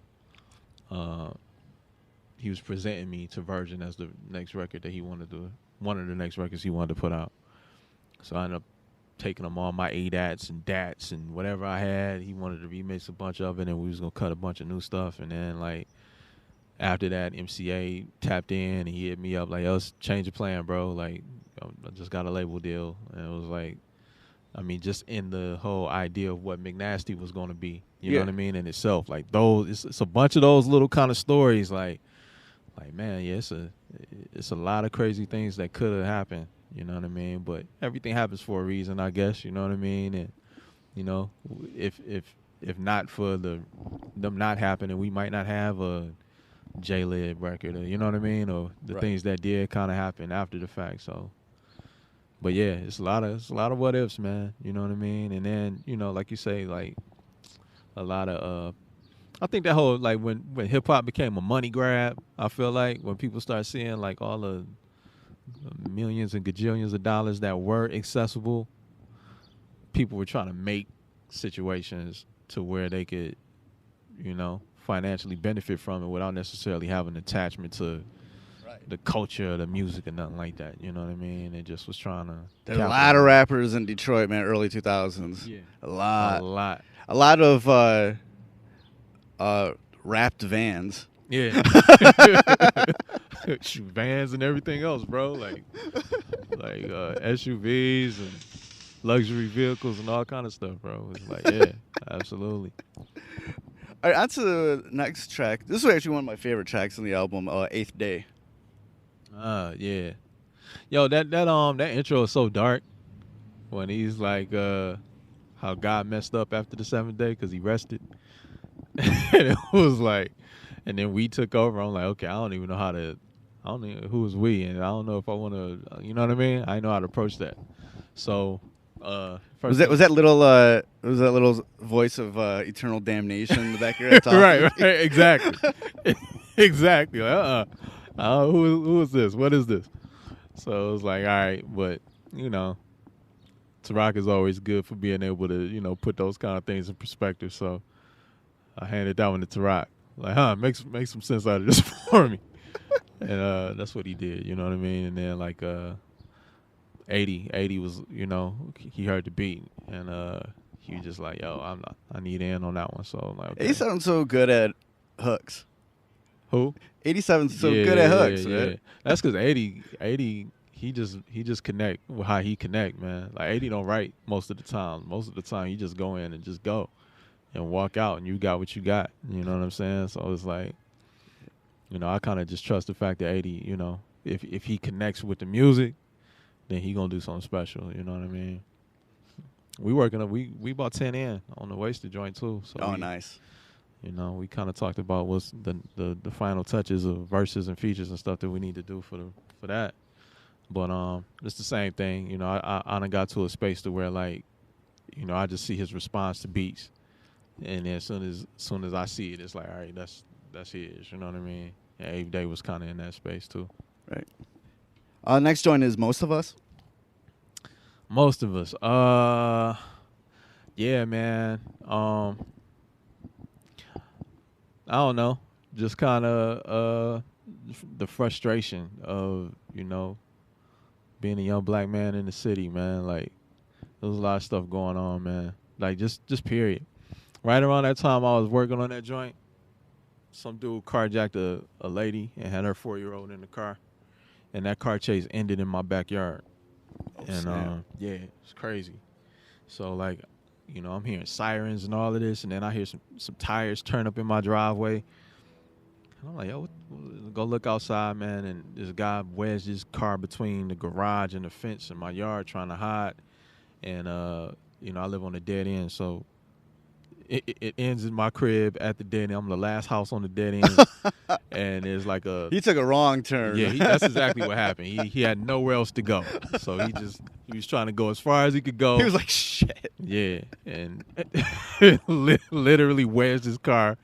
[SPEAKER 3] he was presenting me to Virgin as the next record that he wanted to, one of the next records he wanted to put out. So I ended up taking him all my ADATs and DATs and whatever I had. He wanted to remix a bunch of it, and we was going to cut a bunch of new stuff. And then, like, after that, MCA tapped in, and he hit me up like, yo, let's change the plan, bro. Like, I just got a label deal. And it was like, I mean, just in the whole idea of what McNasty was going to be, you know what I mean, in itself. Like, it's a bunch of those little kind of stories, like man, yeah, it's a lot of crazy things that could have happened, you know what I mean? But everything happens for a reason, I guess, you know what I mean? And, you know, if not for them not happening, we might not have a J-Lid record, or, you know what I mean? Or the things that did kind of happen after the fact, so. But yeah, it's a lot of what ifs, man. You know what I mean? And then, you know, like you say, like a lot of I think that whole, like, when hip hop became a money grab, I feel like when people start seeing like all the millions and gajillions of dollars that were accessible, people were trying to make situations to where they could, you know, financially benefit from it without necessarily having an attachment to the culture, the music, or nothing like that. You know what I mean? It just was trying to.
[SPEAKER 2] There's a lot of rappers in Detroit, man, early 2000s.
[SPEAKER 3] Yeah.
[SPEAKER 2] A lot.
[SPEAKER 3] A
[SPEAKER 2] lot of wrapped vans.
[SPEAKER 3] Yeah. Vans and everything else, bro. Like SUVs and luxury vehicles and all kind of stuff, bro. It's like, yeah, absolutely.
[SPEAKER 2] All right, on to the next track. This is actually one of my favorite tracks on the album, Eighth Day.
[SPEAKER 3] Yeah. Yo, that intro is so dark when he's like, how God messed up after the seventh day because he rested. And it was like, and then we took over. I'm like, okay, I don't even know who was we, and I don't know if I want to, you know what I mean? I know how to approach that. So,
[SPEAKER 2] was that little voice of eternal damnation in the back of your head?
[SPEAKER 3] right, exactly, exactly. Like, who is this? What is this? So it was like, all right, but you know, Tarak is always good for being able to, you know, put those kind of things in perspective. So I handed that one to Tarak. Like, make some sense out of this for me. And that's what he did, you know what I mean? And then like 80 was, you know, he heard the beat and he was just like, yo, I need in on that one. So I'm like, okay.
[SPEAKER 2] 87's so good at hooks.
[SPEAKER 3] Who?
[SPEAKER 2] 87's so good at hooks, man.
[SPEAKER 3] Yeah. That's because 80 he just connect with how he connect, man. Like 80 don't write most of the time. Most of the time he just go in and just go and walk out and you got what you got. You know what I'm saying? So it's like, you know, I kind of just trust the fact that 80, you know, if he connects with the music, then he gonna do something special. You know what I mean? We bought 10 in on the Wasted joint too. So
[SPEAKER 2] nice.
[SPEAKER 3] You know, we kind of talked about what's the final touches of verses and features and stuff that we need to do for that. But it's the same thing. You know, I done got to a space to where, like, you know, I just see his response to beats, and then as soon as I see it, it's like, all right, that's his. You know what I mean? And Abe Day was kind of in that space too.
[SPEAKER 2] Right. Next joint is Most of Us.
[SPEAKER 3] Most of Us. Yeah, man. I don't know. Just kind of the frustration of, you know, being a young black man in the city, man. Like, there was a lot of stuff going on, man. Like, just period. Right around that time I was working on that joint, some dude carjacked a lady and had her 4-year-old in the car. And that car chase ended in my backyard. Yeah, it's crazy. So, like, you know, I'm hearing sirens and all of this, and then I hear some tires turn up in my driveway. And I'm like, yo, go look outside, man. And this guy wedged his car between the garage and the fence in my yard trying to hide. And, you know, I live on a dead end, so it ends in my crib at the dead end. I'm the last house on the dead end. And there's like
[SPEAKER 2] He took a wrong turn.
[SPEAKER 3] Yeah, that's exactly what happened. He had nowhere else to go. So he was trying to go as far as he could go.
[SPEAKER 2] He was like, shit.
[SPEAKER 3] Yeah, and literally wedged his car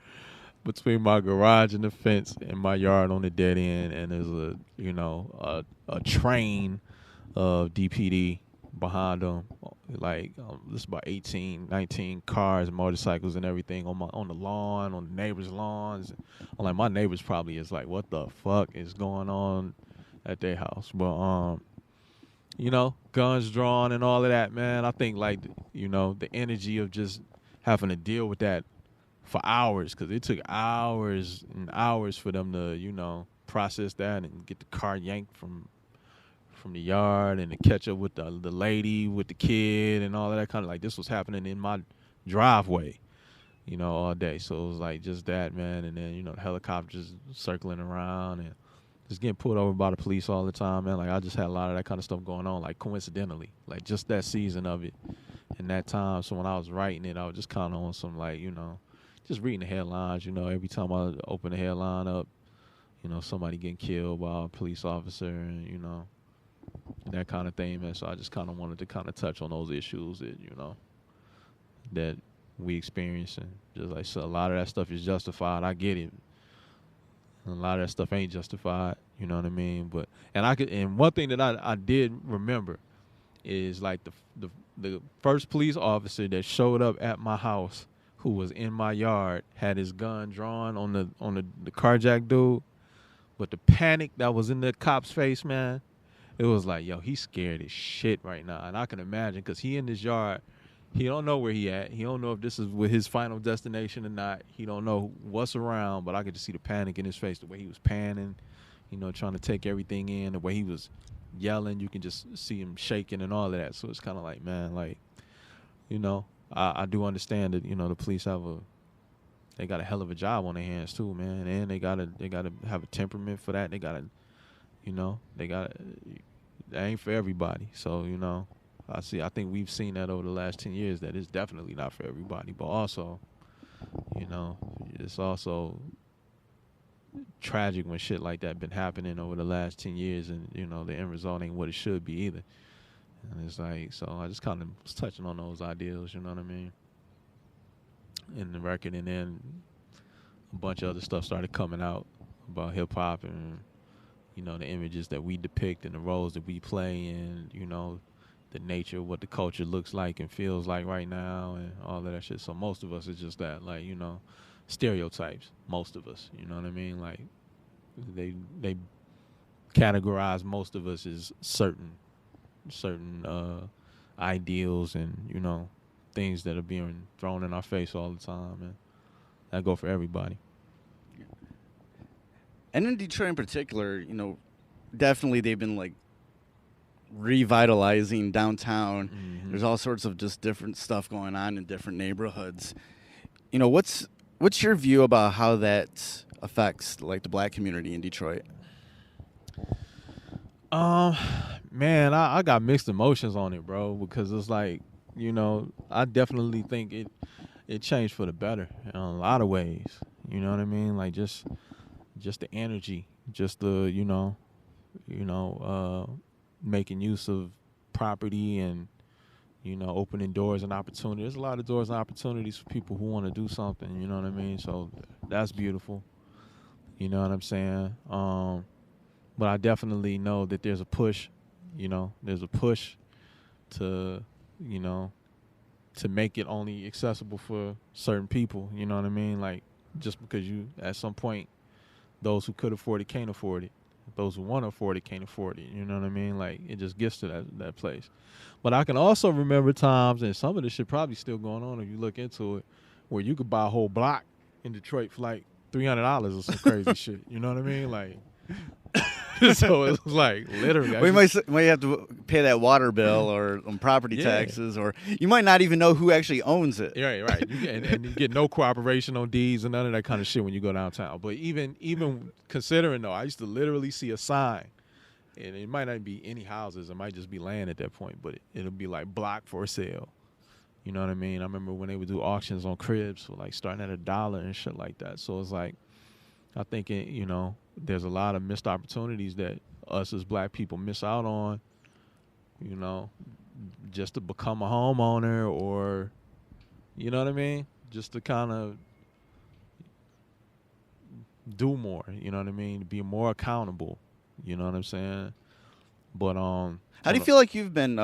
[SPEAKER 3] between my garage and the fence and my yard on the dead end, and there's a train of DPD behind them. Like this is about 18, 19 cars, motorcycles, and everything on the lawn, on the neighbors' lawns. I'm like, my neighbors probably is like, what the fuck is going on at their house? But guns drawn and all of that, man. I think like the energy of just having to deal with that for hours, because it took hours and hours for them to process that and get the car yanked from the yard and to catch up with the lady with the kid and all of that. Kind of like this was happening in my driveway, all day. So it was like just that, man. And then the helicopters circling around and just getting pulled over by the police all the time, man. Like I just had a lot of that kind of stuff going on, like coincidentally, like just that season of it and that time. So when I was writing it, I was just kind of on some like just reading the headlines. Every time I open the headline up, somebody getting killed by a police officer, and that kind of thing, man. So I just kind of wanted to kind of touch on those issues that that we experience, and just like, so a lot of that stuff is justified. I get it. And a lot of that stuff ain't justified. You know what I mean? But and one thing that I did remember is like the first police officer that showed up at my house, who was in my yard, had his gun drawn on the carjacked dude. But the panic that was in the cop's face, man, it was like, yo, he's scared as shit right now. And I can imagine, because he in his yard, he don't know where he at. He don't know if this is with his final destination or not. He don't know what's around, but I could just see the panic in his face, the way he was panning, trying to take everything in, the way he was yelling. You can just see him shaking and all of that. So it's kind of like, man, like, I do understand that, the police they got a hell of a job on their hands too, man. And they gotta have a temperament for that. They gotta, that ain't for everybody. So, I think we've seen that over the last 10 years, that it's definitely not for everybody. But also, it's also tragic when shit like that been happening over the last 10 years, and, the end result ain't what it should be either. And it's like, so I just kind of was touching on those ideals, you know what I mean, in the record. And then a bunch of other stuff started coming out about hip-hop and, the images that we depict and the roles that we play, and, the nature of what the culture looks like and feels like right now and all of that shit. So most of us is just that, like, stereotypes. Most of us, you know what I mean? Like, they categorize most of us as certain ideals and, things that are being thrown in our face all the time, and that go for everybody.
[SPEAKER 2] And in Detroit in particular, definitely they've been like revitalizing downtown. Mm-hmm. There's all sorts of just different stuff going on in different neighborhoods. What's your view about how that affects like the black community in Detroit?
[SPEAKER 3] Man, I got mixed emotions on it, bro, because it's like, I definitely think it changed for the better in a lot of ways. You know what I mean? Like just the energy, just the, making use of property and, opening doors and opportunities. There's a lot of doors and opportunities for people who want to do something, you know what I mean? So that's beautiful. You know what I'm saying? But I definitely know that there's a push, to, to make it only accessible for certain people, you know what I mean? Like, just because at some point, those who could afford it can't afford it. Those who want to afford it can't afford it. You know what I mean? Like, it just gets to that place. But I can also remember times, and some of this shit probably still going on if you look into it, where you could buy a whole block in Detroit for like $300 or some crazy shit. You know what I mean? Like, so it was like literally.
[SPEAKER 2] We might have to pay that water bill or property taxes, or you might not even know who actually owns it.
[SPEAKER 3] Yeah, right. And you get no cooperation on deeds and none of that kind of shit when you go downtown. But even considering though, I used to literally see a sign, and it might not be any houses. It might just be land at that point, but it'll be like block for sale. You know what I mean? I remember when they would do auctions on cribs, for like starting at $1 and shit like that. So it's like, I think, there's a lot of missed opportunities that us as black people miss out on, just to become a homeowner, or, you know what I mean? Just to kind of, do more. You know what I mean? Be more accountable. You know what I'm saying? But
[SPEAKER 2] How do you feel like you've been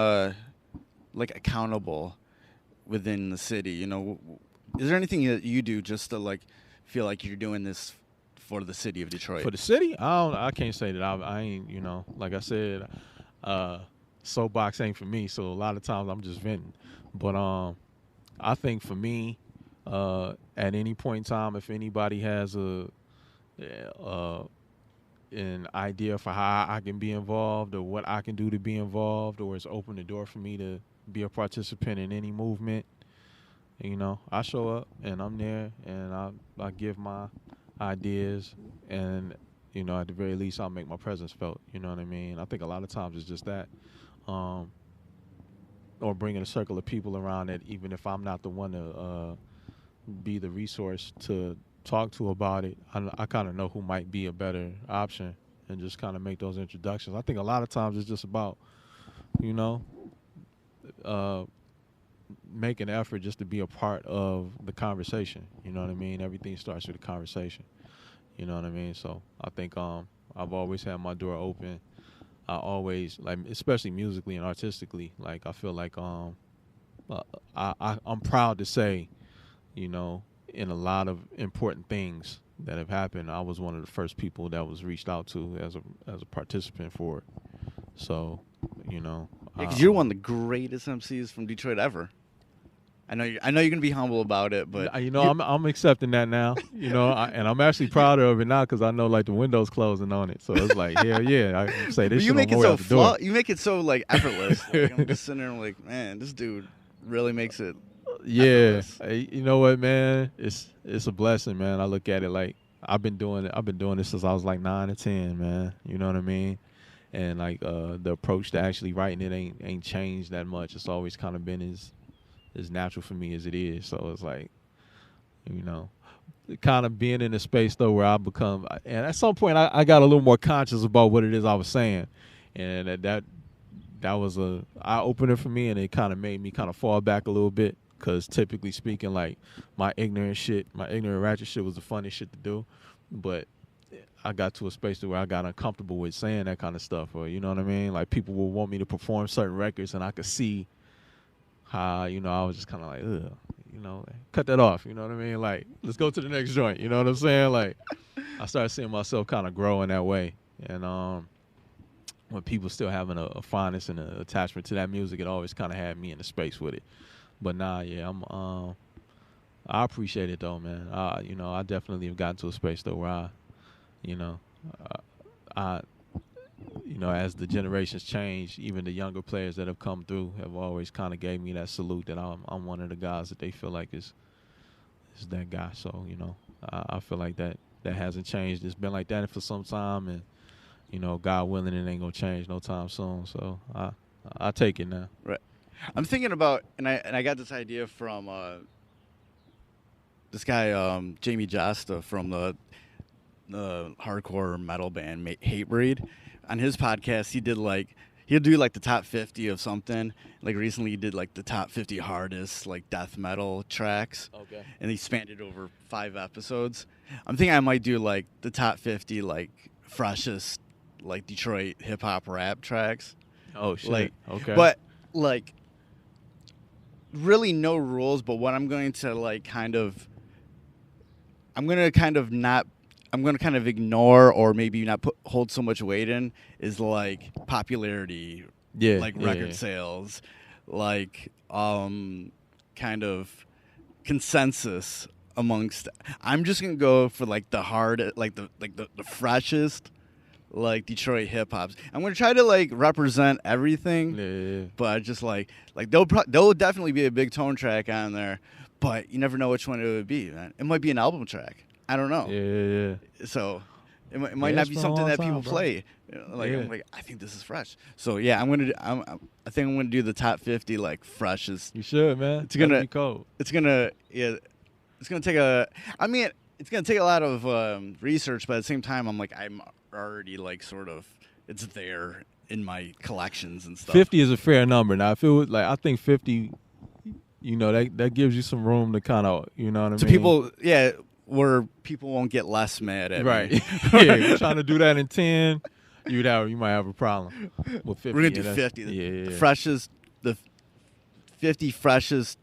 [SPEAKER 2] like accountable within the city? You know, is there anything that you do just to like feel like you're doing this for the city of Detroit?
[SPEAKER 3] For the city, I can't say that I ain't. You know, like I said, soapbox ain't for me. So a lot of times I'm just venting. But I think for me, at any point in time, if anybody has an idea for how I can be involved or what I can do to be involved, or it's open the door for me to be a participant in any movement, you know, I show up and I'm there and I give my ideas, and you know, at the very least I'll make my presence felt. You know what I mean? I think a lot of times it's just that, or bringing a circle of people around that, even if I'm not the one to be the resource to talk to about it, I kind of know who might be a better option, and just kind of make those introductions. I think a lot of times it's just about, you know, make an effort just to be a part of the conversation. You know what I mean? Everything starts with a conversation. You know what I mean? So I think I've always had my door open. I always, like, especially musically and artistically, like I feel like I'm proud to say, you know, in a lot of important things that have happened, I was one of the first people that was reached out to as a participant for it. So, you know,
[SPEAKER 2] because you're one of the greatest MCs from Detroit ever. I know you're gonna be humble about it, but
[SPEAKER 3] you know, I'm accepting that now. You know, and I'm actually proud of it now because I know like the window's closing on it. So it's like, hell yeah, I can say this.
[SPEAKER 2] You make it so
[SPEAKER 3] you
[SPEAKER 2] make it so like effortless. Like, I'm just sitting there and like, man, this dude really makes it.
[SPEAKER 3] Yeah, you know what, man? It's a blessing, man. I look at it like I've been doing this since I was like 9 or 10, man. You know what I mean? And like the approach to actually writing it ain't changed that much. It's always kind of been as natural for me as it is. So it's like, you know, kind of being in a space though where I become, and at some point I got a little more conscious about what it is I was saying, and that was a eye opener for me, and it kind of made me kind of fall back a little bit. Because typically speaking, like, my ignorant ratchet shit was the funniest shit to do. But I got to a space where I got uncomfortable with saying that kind of stuff. Or, you know what I mean? Like, people will want me to perform certain records, and I could see how, you know, I was just kind of like, ugh, you know, cut that off. You know what I mean? Like, let's go to the next joint. You know what I'm saying? Like, I started seeing myself kind of grow in that way. And when people still having a fondness and an attachment to that music, it always kind of had me in the space with it. But nah, yeah, I appreciate it though, man. You know, I definitely have gotten to a space though where I, you know, you know, as the generations change, even the younger players that have come through have always kind of gave me that salute that I'm one of the guys that they feel like is that guy. So, you know, I feel like that hasn't changed. It's been like that for some time, and you know, God willing, it ain't gonna change no time soon. So I take it now.
[SPEAKER 2] Right. I'm thinking about, and I got this idea from this guy Jamie Josta from the hardcore metal band Hatebreed. On his podcast, he'll do like the top 50 of something. Like recently, he did like the top 50 hardest like death metal tracks.
[SPEAKER 3] Okay.
[SPEAKER 2] And he spanned it over 5 episodes. I'm thinking I might do like the top 50 like freshest like Detroit hip hop rap tracks.
[SPEAKER 3] Oh shit.
[SPEAKER 2] Like,
[SPEAKER 3] okay.
[SPEAKER 2] But like, really no rules, but what I'm going to I'm going to kind of ignore, or maybe not hold so much weight in, is like popularity, record sales, like kind of consensus amongst. I'm just going to go for like the hard, like the freshest, like Detroit hip hops. I'm gonna try to like represent everything, but just like there'll definitely be a big tone track on there, but you never know which one it would be, man. It might be an album track. I don't know.
[SPEAKER 3] Yeah.
[SPEAKER 2] So it might not be something that people play. You know, like I'm like, I think this is fresh. So yeah, I think I'm gonna do the top 50 like freshest.
[SPEAKER 3] You should, man.
[SPEAKER 2] It's gonna
[SPEAKER 3] be cold.
[SPEAKER 2] It's gonna take a. I mean, it's gonna take a lot of research, but at the same time, I'm already like sort of, it's there in my collections and stuff.
[SPEAKER 3] 50 is a fair number. Now, if it was like, I think 50, you know, that gives you some room to kind of, you know what I mean?
[SPEAKER 2] So people, yeah, where people won't get less mad at
[SPEAKER 3] Right.
[SPEAKER 2] me.
[SPEAKER 3] Yeah, you're trying to do that in 10, you might have a problem. With 50,
[SPEAKER 2] We're gonna do
[SPEAKER 3] that's,
[SPEAKER 2] 50.
[SPEAKER 3] yeah.
[SPEAKER 2] The freshest, the 50 freshest,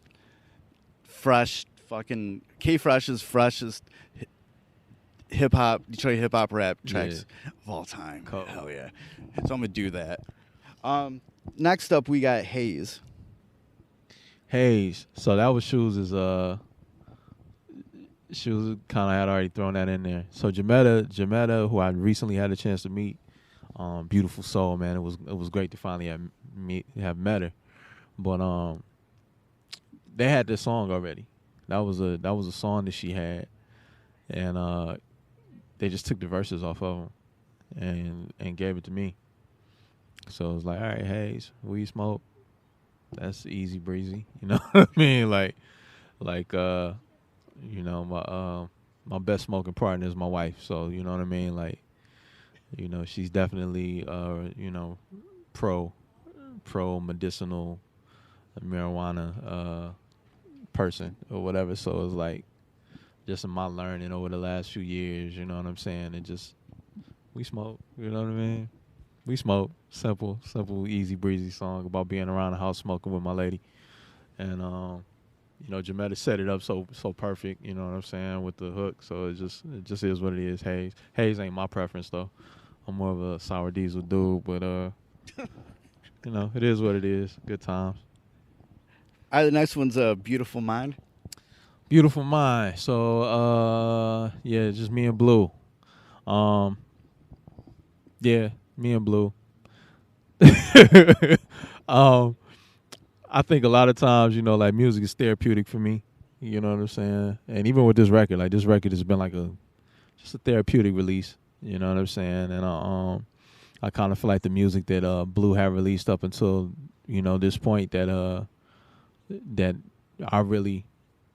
[SPEAKER 2] fresh fucking freshest hip hop, Detroit hip hop rap tracks of all time.
[SPEAKER 3] Cool.
[SPEAKER 2] Hell yeah! So I'm gonna do that. Next up, we got Hayes.
[SPEAKER 3] Hayes. So that was Shoes kind of had already thrown that in there. So Jametta, who I recently had a chance to meet, beautiful soul, man. It was great to finally have met her. But they had this song already. That was a song that she had, and they just took the verses off of them and gave it to me. So it was like, all right, Hayes, weed smoke. That's easy breezy, you know what I mean? Like, you know, my best smoking partner is my wife, so you know what I mean. Like, you know, she's definitely you know, pro medicinal marijuana person or whatever. So it's like just in my learning over the last few years, you know what I'm saying. It just we smoke, you know what I mean. We smoke. Simple, easy breezy song about being around the house smoking with my lady. And you know, Jametta set it up so perfect, you know what I'm saying, with the hook. So it just is what it is. Hayes ain't my preference though. I'm more of a sour diesel dude, but you know, it is what it is. Good times.
[SPEAKER 2] All right, the next one's a Beautiful Mind.
[SPEAKER 3] Beautiful Mind. So yeah, just me and Blue. Yeah, me and Blue. um I think a lot of times, you know, like music is therapeutic for me. You know what I'm saying? And even with this record, like this record has been like just a therapeutic release. You know what I'm saying? And I kind of feel like the music that Blue had released up until, you know, this point that it really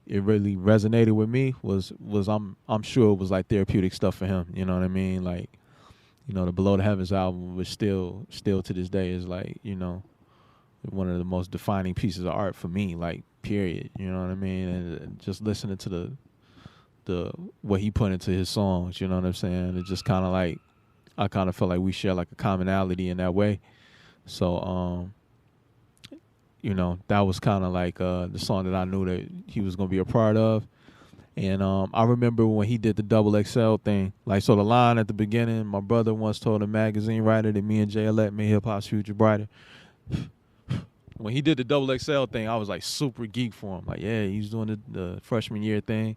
[SPEAKER 3] resonated with me was I'm sure it was like therapeutic stuff for him. You know what I mean? Like, you know, the Below the Heavens album was still to this day is like, you know, one of the most defining pieces of art for me, like, period. You know what I mean? And just listening to the what he put into his songs, you know what I'm saying? It just kind of like, I kind of felt like we share like a commonality in that way. So, you know, that was kind of like the song that I knew that he was going to be a part of. And I remember when he did the double XL thing, like, so the line at the beginning, my brother once told a magazine writer that me and Jay Elect made hip hop's future brighter. When he did the double XL thing, I was like super geek for him. Like, yeah, he was doing the freshman year thing.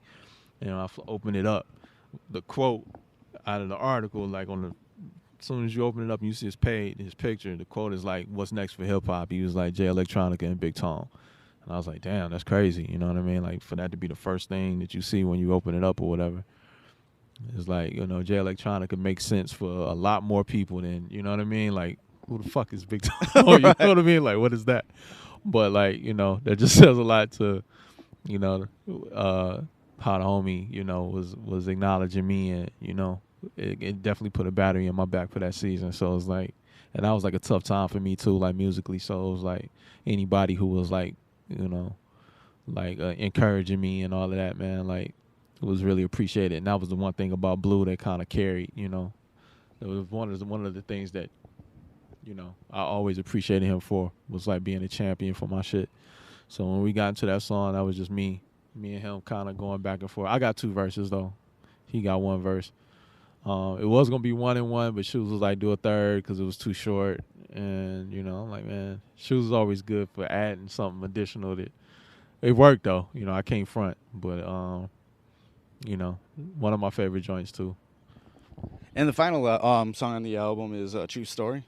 [SPEAKER 3] You know, I opened it up. The quote out of the article, like as soon as you open it up and you see his picture, the quote is like, "What's next for hip hop?" He was like, "Jay Electronica and Big Tone." And I was like, damn, that's crazy. You know what I mean? Like, for that to be the first thing that you see when you open it up or whatever. It's like, you know, Jay Electronica makes sense for a lot more people than, you know what I mean? Like, who the fuck is Big Tone? You know what I mean? Like, what is that? But, like, you know, that just says a lot to, you know, how the homie, you know, was acknowledging me. And, you know, it definitely put a battery in my back for that season. So it was like, and that was like a tough time for me too, like musically. So it was like anybody who was like, you know, like encouraging me and all of that, man, like, it was really appreciated. And that was the one thing about Blue that kind of carried, you know. It was one of the things that, you know, I always appreciated him for, was like being a champion for my shit. So when we got into that song, that was just me and him kind of going back and forth. I got 2 verses though. He got 1 verse. It was gonna be 1 and 1, but Shoes was like, do a third because it was too short. And, you know, I'm like, man, Shoes is always good for adding something additional. That it worked though. You know, I can't front, but you know, one of my favorite joints too.
[SPEAKER 2] And the final song on the album is True Story.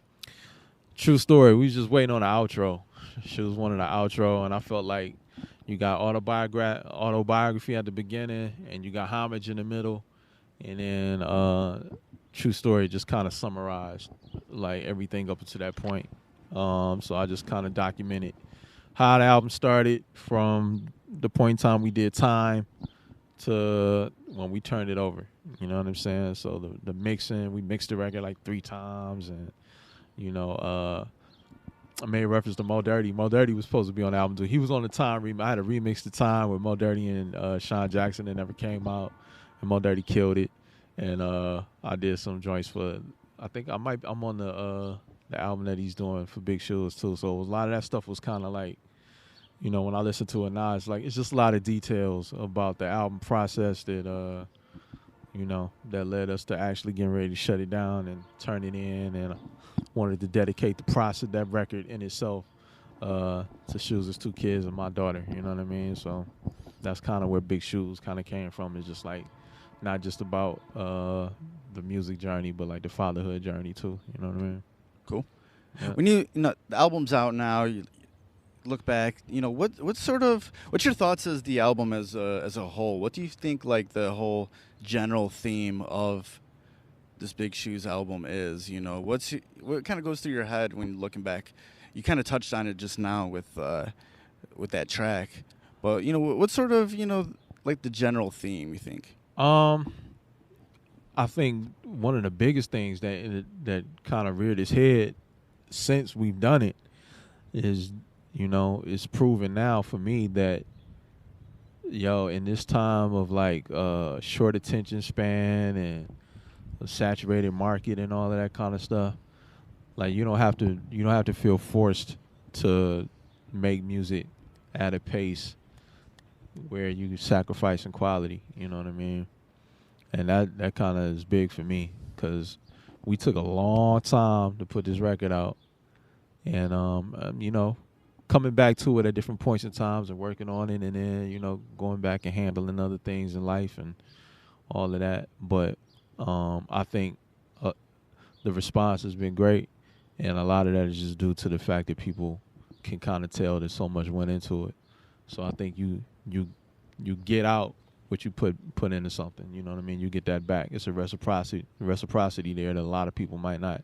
[SPEAKER 3] True Story. We was just waiting on the outro. Shoes wanted the outro, and I felt like you got autobiography at the beginning, and you got homage in the middle. And then True Story just kind of summarized like everything up to that point. So I just kind of documented how the album started from the point in time we did Time to when we turned it over. You know what I'm saying? So the mixing, we mixed the record like 3 times, and, you know, I made reference to Mo Dirty. Mo Dirty was supposed to be on the album too. He was on the Time. I had a remix to Time with Mo Dirty and Sean Jackson that never came out. and Mo Dirty killed it. And I did some joints for. I think I'm on the album that he's doing for Big Shoes too. So a lot of that stuff was kind of like, when I listen to it now, it's like it's just a lot of details about the album process that that led us to actually getting ready to shut it down and turn it in. And I wanted to dedicate the process, that record in itself, to Shoes' two kids and my daughter. You know what I mean? So that's kind of where Big Shoes kind of came from. It's just like not just about the music journey, but like the fatherhood journey too. You know what I mean?
[SPEAKER 2] Cool.
[SPEAKER 3] Yeah.
[SPEAKER 2] When the album's out now, you look back. What's your thoughts as the album as a whole? What do you think like the whole general theme of this Big Shoes album is? What kind of goes through your head when you're looking back? You kind of touched on it just now with that track, but what sort of like the general theme you think?
[SPEAKER 3] I think one of the biggest things that kind of reared its head since we've done it is, it's proven now for me that, in this time of like short attention span and a saturated market and all of that kind of stuff, like you don't have to feel forced to make music at a pace where you sacrificing quality. You know what I mean? And that kind of is big for me because we took a long time to put this record out, and coming back to it at different points in times and working on it, and then going back and handling other things in life and all of that. But I think the response has been great, and a lot of that is just due to the fact that people can kind of tell that so much went into it. So I think you get out what you put into something. You know what I mean? You get that back. It's a reciprocity there that a lot of people might not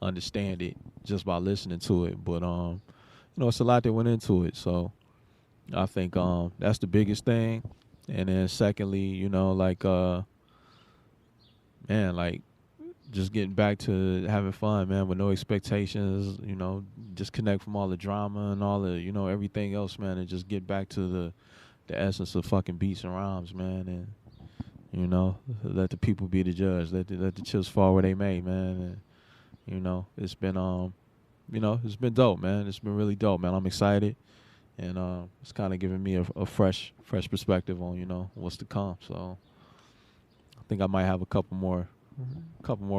[SPEAKER 3] understand it just by listening to it. But it's a lot that went into it. So I think that's the biggest thing. And then secondly, just getting back to having fun, man, with no expectations, disconnect from all the drama and all the, everything else, man, and just get back to the essence of fucking beats and rhymes, man, and, let the people be the judge. Let the chips fall where they may, man. And, it's been, it's been dope, man. It's been really dope, man. I'm excited. And it's kind of giving me a fresh perspective on, what's to come. So I think I might have a couple more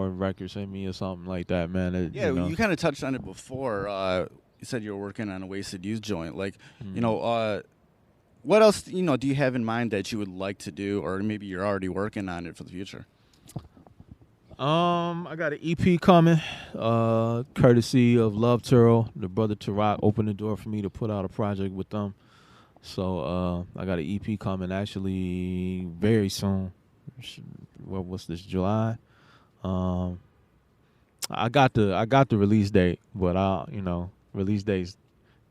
[SPEAKER 3] records in me or something like that, man.
[SPEAKER 2] You kind of touched on it before. You said you were working on a Wasted Youth joint. Like, what else, do you have in mind that you would like to do, or maybe you're already working on it for the future?
[SPEAKER 3] I got an EP coming, courtesy of Love Turl. The brother Tarak opened the door for me to put out a project with them. So I got an EP coming actually very soon. What's this, July? I got the release date, but release dates,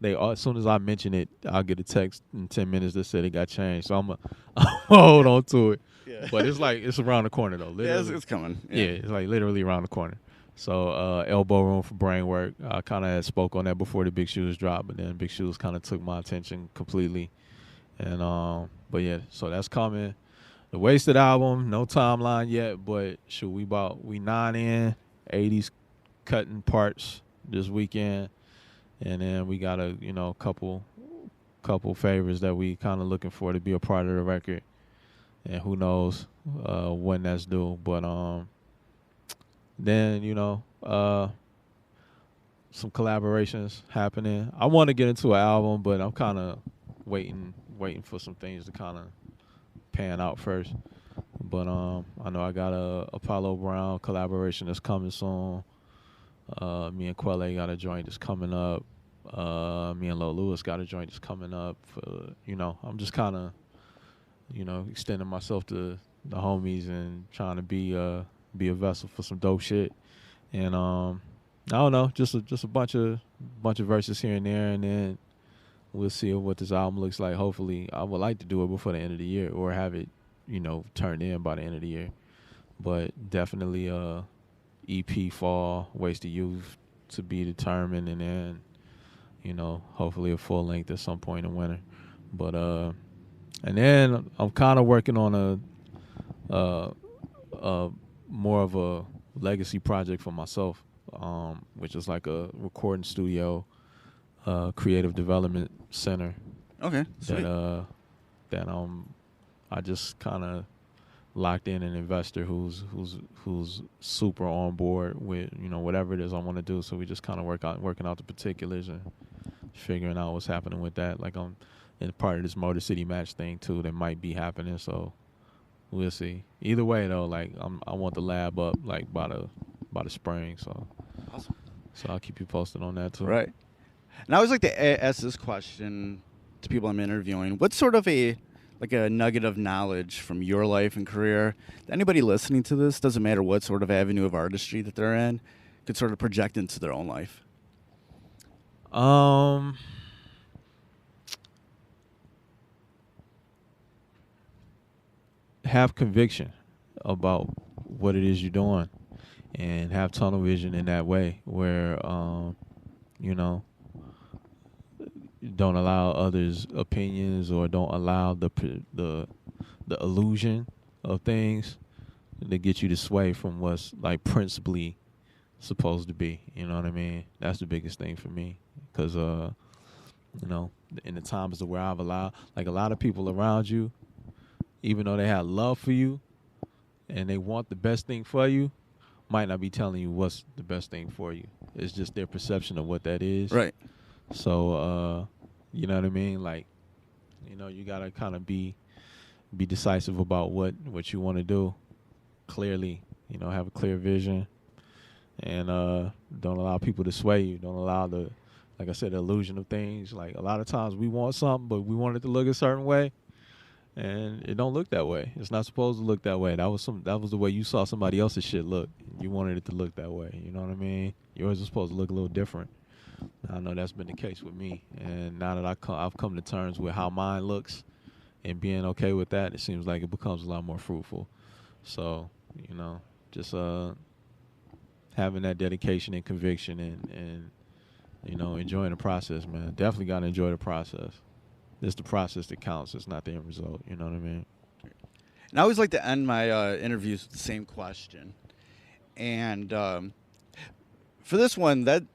[SPEAKER 3] as soon as I mention it, I'll get a text in 10 minutes that said it got changed. So I'm gonna hold on to it. Yeah. But it's around the corner though.
[SPEAKER 2] Literally. Yeah, it's coming.
[SPEAKER 3] Yeah, it's like literally around the corner. So Elbow Room for Brain Work. I kind of spoke on that before the Big Shoes dropped, but then Big Shoes kind of took my attention completely. And but yeah, so that's coming. The Wasted album, no timeline yet, but we 9 in, 80s cutting parts this weekend, and then we got a couple favors that we kind of looking for to be a part of the record, and who knows when that's due. But then some collaborations happening. I want to get into an album, but I'm kind of waiting for some things to kind of pan out first. But I know I got a Apollo Brown collaboration that's coming soon. Me and Quelle got a joint that's coming up. Me and Lo Lewis got a joint that's coming up. I'm just kind of extending myself to the homies and trying to be a vessel for some dope shit. And I don't know, just a bunch of verses here and there, and then we'll see what this album looks like. Hopefully, I would like to do it before the end of the year, or have it, turned in by the end of the year. But definitely, EP fall, Wasted Youth to be determined, and then, hopefully a full length at some point in winter. But and then I'm kind of working on uh, uh, more of a legacy project for myself, which is like a recording studio, creative development center
[SPEAKER 2] Okay, sweet.
[SPEAKER 3] that I just kind of locked in an investor who's super on board with whatever it is I want to do. So we just kind of working out the particulars and figuring out what's happening with that. Like I'm in part of this Motor City Match thing too that might be happening. So we'll see. Either way though, like I want the lab up like by the spring. So
[SPEAKER 2] Awesome.
[SPEAKER 3] so I'll keep you posted on that too.
[SPEAKER 2] Right. And I always like to ask this question to people I'm interviewing. What's sort of a nugget of knowledge from your life and career that anybody listening to this, doesn't matter what sort of avenue of artistry that they're in, could sort of project into their own life?
[SPEAKER 3] Have conviction about what it is you're doing and have tunnel vision in that way where you know don't allow others' opinions or don't allow the illusion of things to get you to sway from what's like principally supposed to be. You know what I mean? That's the biggest thing for me, because in the times where I've allowed like a lot of people around you, even though they have love for you and they want the best thing for you, might not be telling you what's the best thing for you. It's just their perception of what that is.
[SPEAKER 2] Right.
[SPEAKER 3] So, you know what I mean? Like, you got to kind of be decisive about what you want to do clearly, have a clear vision, and don't allow people to sway you. Don't allow like I said, the illusion of things. Like a lot of times we want something, but we want it to look a certain way, and it don't look that way. It's not supposed to look that way. That was the way you saw somebody else's shit look. You wanted it to look that way. You know what I mean? Yours is supposed to look a little different. I know that's been the case with me, and now that I've come to terms with how mine looks and being okay with that, it seems like it becomes a lot more fruitful. So, just having that dedication and conviction and enjoying the process, man. Definitely got to enjoy the process. It's the process that counts. It's not the end result. You know what I mean?
[SPEAKER 2] And I always like to end my interviews with the same question. And for this one,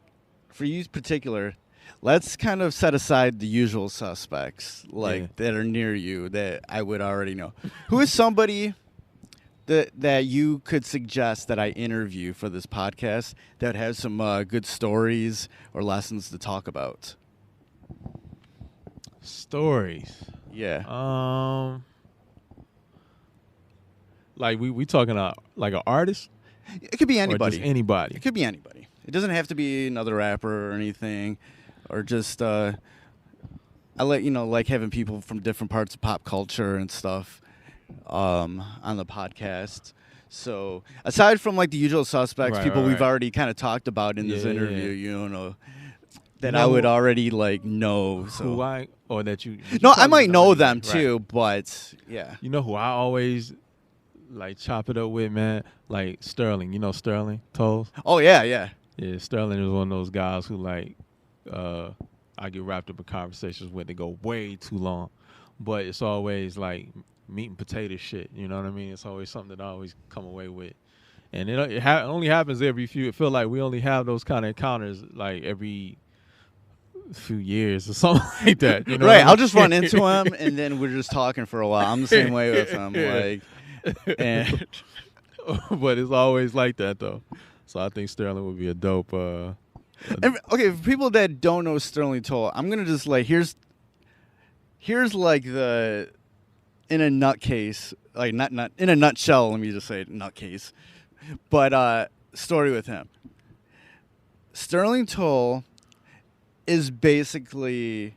[SPEAKER 2] for you in particular, let's kind of set aside the usual suspects, that are near you that I would already know. Who is somebody that you could suggest that I interview for this podcast that has some good stories or lessons to talk about?
[SPEAKER 3] Stories.
[SPEAKER 2] Yeah.
[SPEAKER 3] Like we talking like an artist?
[SPEAKER 2] It could be anybody.
[SPEAKER 3] Or just anybody.
[SPEAKER 2] It could be anybody. It doesn't have to be another rapper or anything, or just I like having people from different parts of pop culture and stuff on the podcast. So aside from like the usual suspects, people we've already kind of talked about in this interview, that I would already like know. So
[SPEAKER 3] No,
[SPEAKER 2] I might know them too, but yeah.
[SPEAKER 3] You know who I always like chop it up with, man? Like Sterling. You know Sterling Toes?
[SPEAKER 2] Oh yeah, yeah.
[SPEAKER 3] Yeah, Sterling is one of those guys who like I get wrapped up in conversations with. They go way too long, but it's always like meat and potato shit. You know what I mean? It's always something that I always come away with, and it only happens every few. It feel like we only have those kind of encounters like every few years or something like that. You know
[SPEAKER 2] right? I'll just run into him, and then we're just talking for a while. I'm the same way with him, and
[SPEAKER 3] but it's always like that though. So I think Sterling would be a dope.
[SPEAKER 2] Okay, for people that don't know Sterling Toll, I'm gonna just like here's like the in a nutcase, like not in a nutshell. Let me just say nutcase, but story with him. Sterling Toll is basically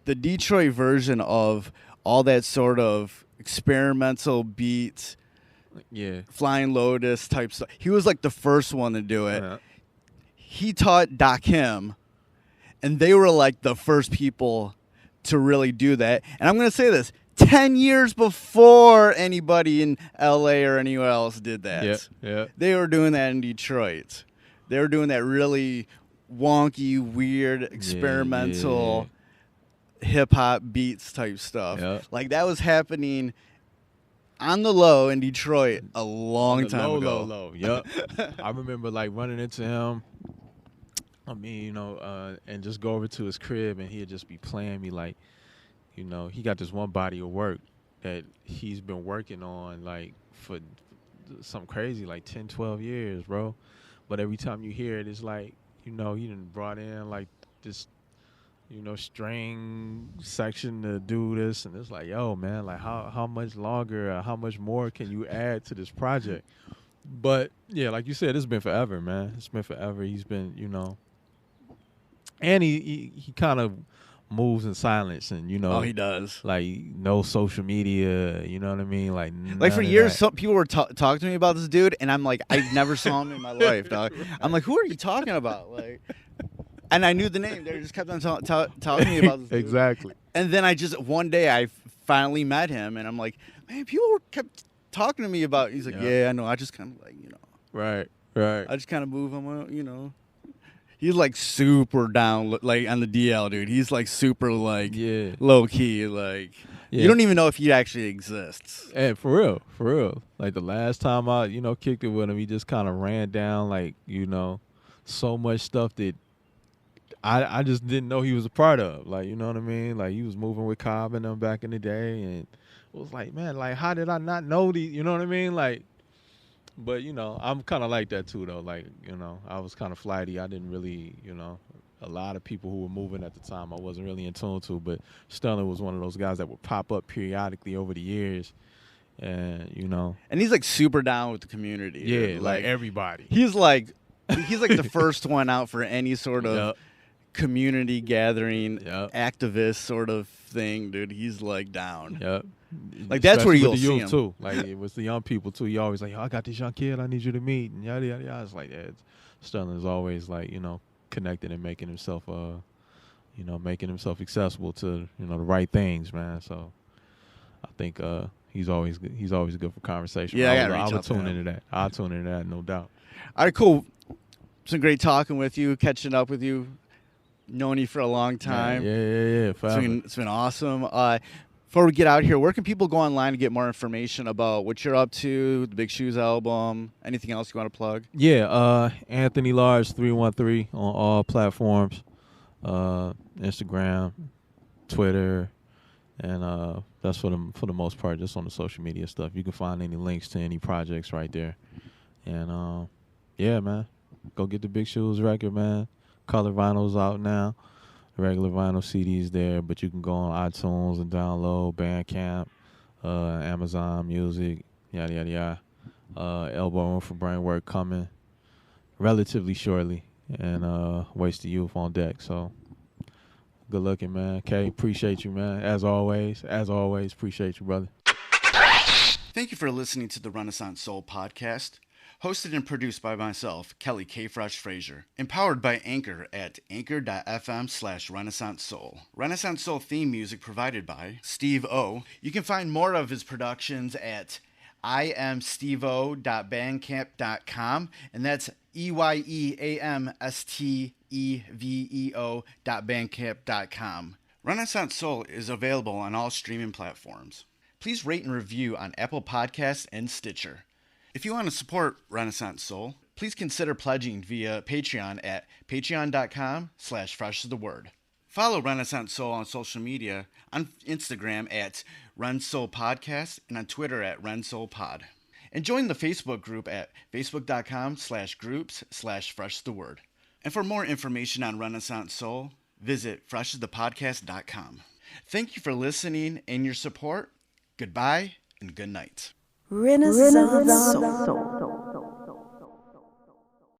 [SPEAKER 2] the Detroit version of all that sort of experimental beat.
[SPEAKER 3] Yeah,
[SPEAKER 2] Flying Lotus type stuff. He was like the first one to do it.
[SPEAKER 3] Yeah.
[SPEAKER 2] He taught Dakim, and they were like the first people to really do that. And I'm going to say this, 10 years before anybody in LA or anywhere else did that.
[SPEAKER 3] Yeah.
[SPEAKER 2] They were doing that in Detroit. They were doing that really wonky, weird, experimental hip-hop beats type stuff.
[SPEAKER 3] Yeah.
[SPEAKER 2] Like that was happening on the low in Detroit a
[SPEAKER 3] On
[SPEAKER 2] long
[SPEAKER 3] the
[SPEAKER 2] time ago.
[SPEAKER 3] low. Yep. I remember like running into him. And just go over to his crib and he'd just be playing me like, he got this one body of work that he's been working on like for some crazy like 10, 12 years, bro. But every time you hear it, it's like, he done brought in like this, string section to do this. And it's like, yo, man, like how much longer, how much more can you add to this project? But yeah, like you said, it's been forever, man. It's been forever. He's been, and he kind of moves in silence, and
[SPEAKER 2] Oh, he does.
[SPEAKER 3] like no social media. You know what I mean? Like
[SPEAKER 2] for
[SPEAKER 3] none of
[SPEAKER 2] years,
[SPEAKER 3] that.
[SPEAKER 2] some people were talking to me about this dude, and I'm like, I never saw him in my life, dog. I'm like, who are you talking about? Like, and I knew the name. They just kept on talking to me about this dude.
[SPEAKER 3] Exactly.
[SPEAKER 2] And then one day I finally met him, and I'm like, man, people kept talking to me about. He's like, yeah, I know. I just kind of like,
[SPEAKER 3] Right.
[SPEAKER 2] I just kind of move him, He's like super down, like on the DL, dude. He's like super like low key, like you don't even know if he actually exists.
[SPEAKER 3] And for real. Like the last time I, kicked it with him, he just kind of ran down like, so much stuff that I just didn't know he was a part of. Like, you know what I mean? Like he was moving with Cobb and them back in the day, and it was like, man, like how did I not know these? You know what I mean? Like. But, I'm kind of like that, too, though. Like, I was kind of flighty. I didn't really, a lot of people who were moving at the time I wasn't really in tune to. But Sterling was one of those guys that would pop up periodically over the years. And,
[SPEAKER 2] And he's like super down with the community.
[SPEAKER 3] Yeah,
[SPEAKER 2] dude.
[SPEAKER 3] like everybody.
[SPEAKER 2] He's like the first one out for any sort of community gathering, activist sort of thing, dude. He's like down.
[SPEAKER 3] Yep.
[SPEAKER 2] Like that's where you'll
[SPEAKER 3] the
[SPEAKER 2] see
[SPEAKER 3] youth
[SPEAKER 2] him
[SPEAKER 3] too. Like it was the young people too. You always like, I got this young kid I need you to meet, and yada yada yada. It's like Sterling is always like connected and making himself making himself accessible to the right things, man. So I think he's always good for conversation.
[SPEAKER 2] Yeah,
[SPEAKER 3] I would tune into that. I'll tune into that, no doubt.
[SPEAKER 2] All right, cool. It's been great talking with you, catching up with you. Known you for a long time.
[SPEAKER 3] Yeah.
[SPEAKER 2] It's been awesome. Before we get out here, where can people go online to get more information about what you're up to, the Big Shoes album, anything else you want to plug?
[SPEAKER 3] Yeah, Anthony Large 313 on all platforms, Instagram, Twitter, and that's for the most part just on the social media stuff. You can find any links to any projects right there. And yeah, man, go get the Big Shoes record, man. Color vinyl's out now. Regular vinyl CDs there, but you can go on iTunes and download Bandcamp, Amazon Music, yada yada yada. Elbow Room for Brainwork coming relatively shortly, and Waste of Youth on deck. So good looking, man. Kay, appreciate you, man. As always, appreciate you, brother.
[SPEAKER 2] Thank you for listening to the Renaissance Soul podcast. Hosted and produced by myself, Kelly K. Fresh Frazier. Empowered by Anchor at anchor.fm/Renaissance Soul. Renaissance Soul theme music provided by Steve O. You can find more of his productions at iamsteveo.bandcamp.com, and that's EYEAMSTEVEO.bandcamp.com. Renaissance Soul is available on all streaming platforms. Please rate and review on Apple Podcasts and Stitcher. If you want to support Renaissance Soul, please consider pledging via Patreon at patreon.com/freshastheword. Follow Renaissance Soul on social media on Instagram at RenSoulPodcast and on Twitter at RenSoulPod. And join the Facebook group at facebook.com/groups/freshastheword. And for more information on Renaissance Soul, visit freshasthepodcast.com. Thank you for listening and your support. Goodbye and good night.
[SPEAKER 1] Renaissance Soul.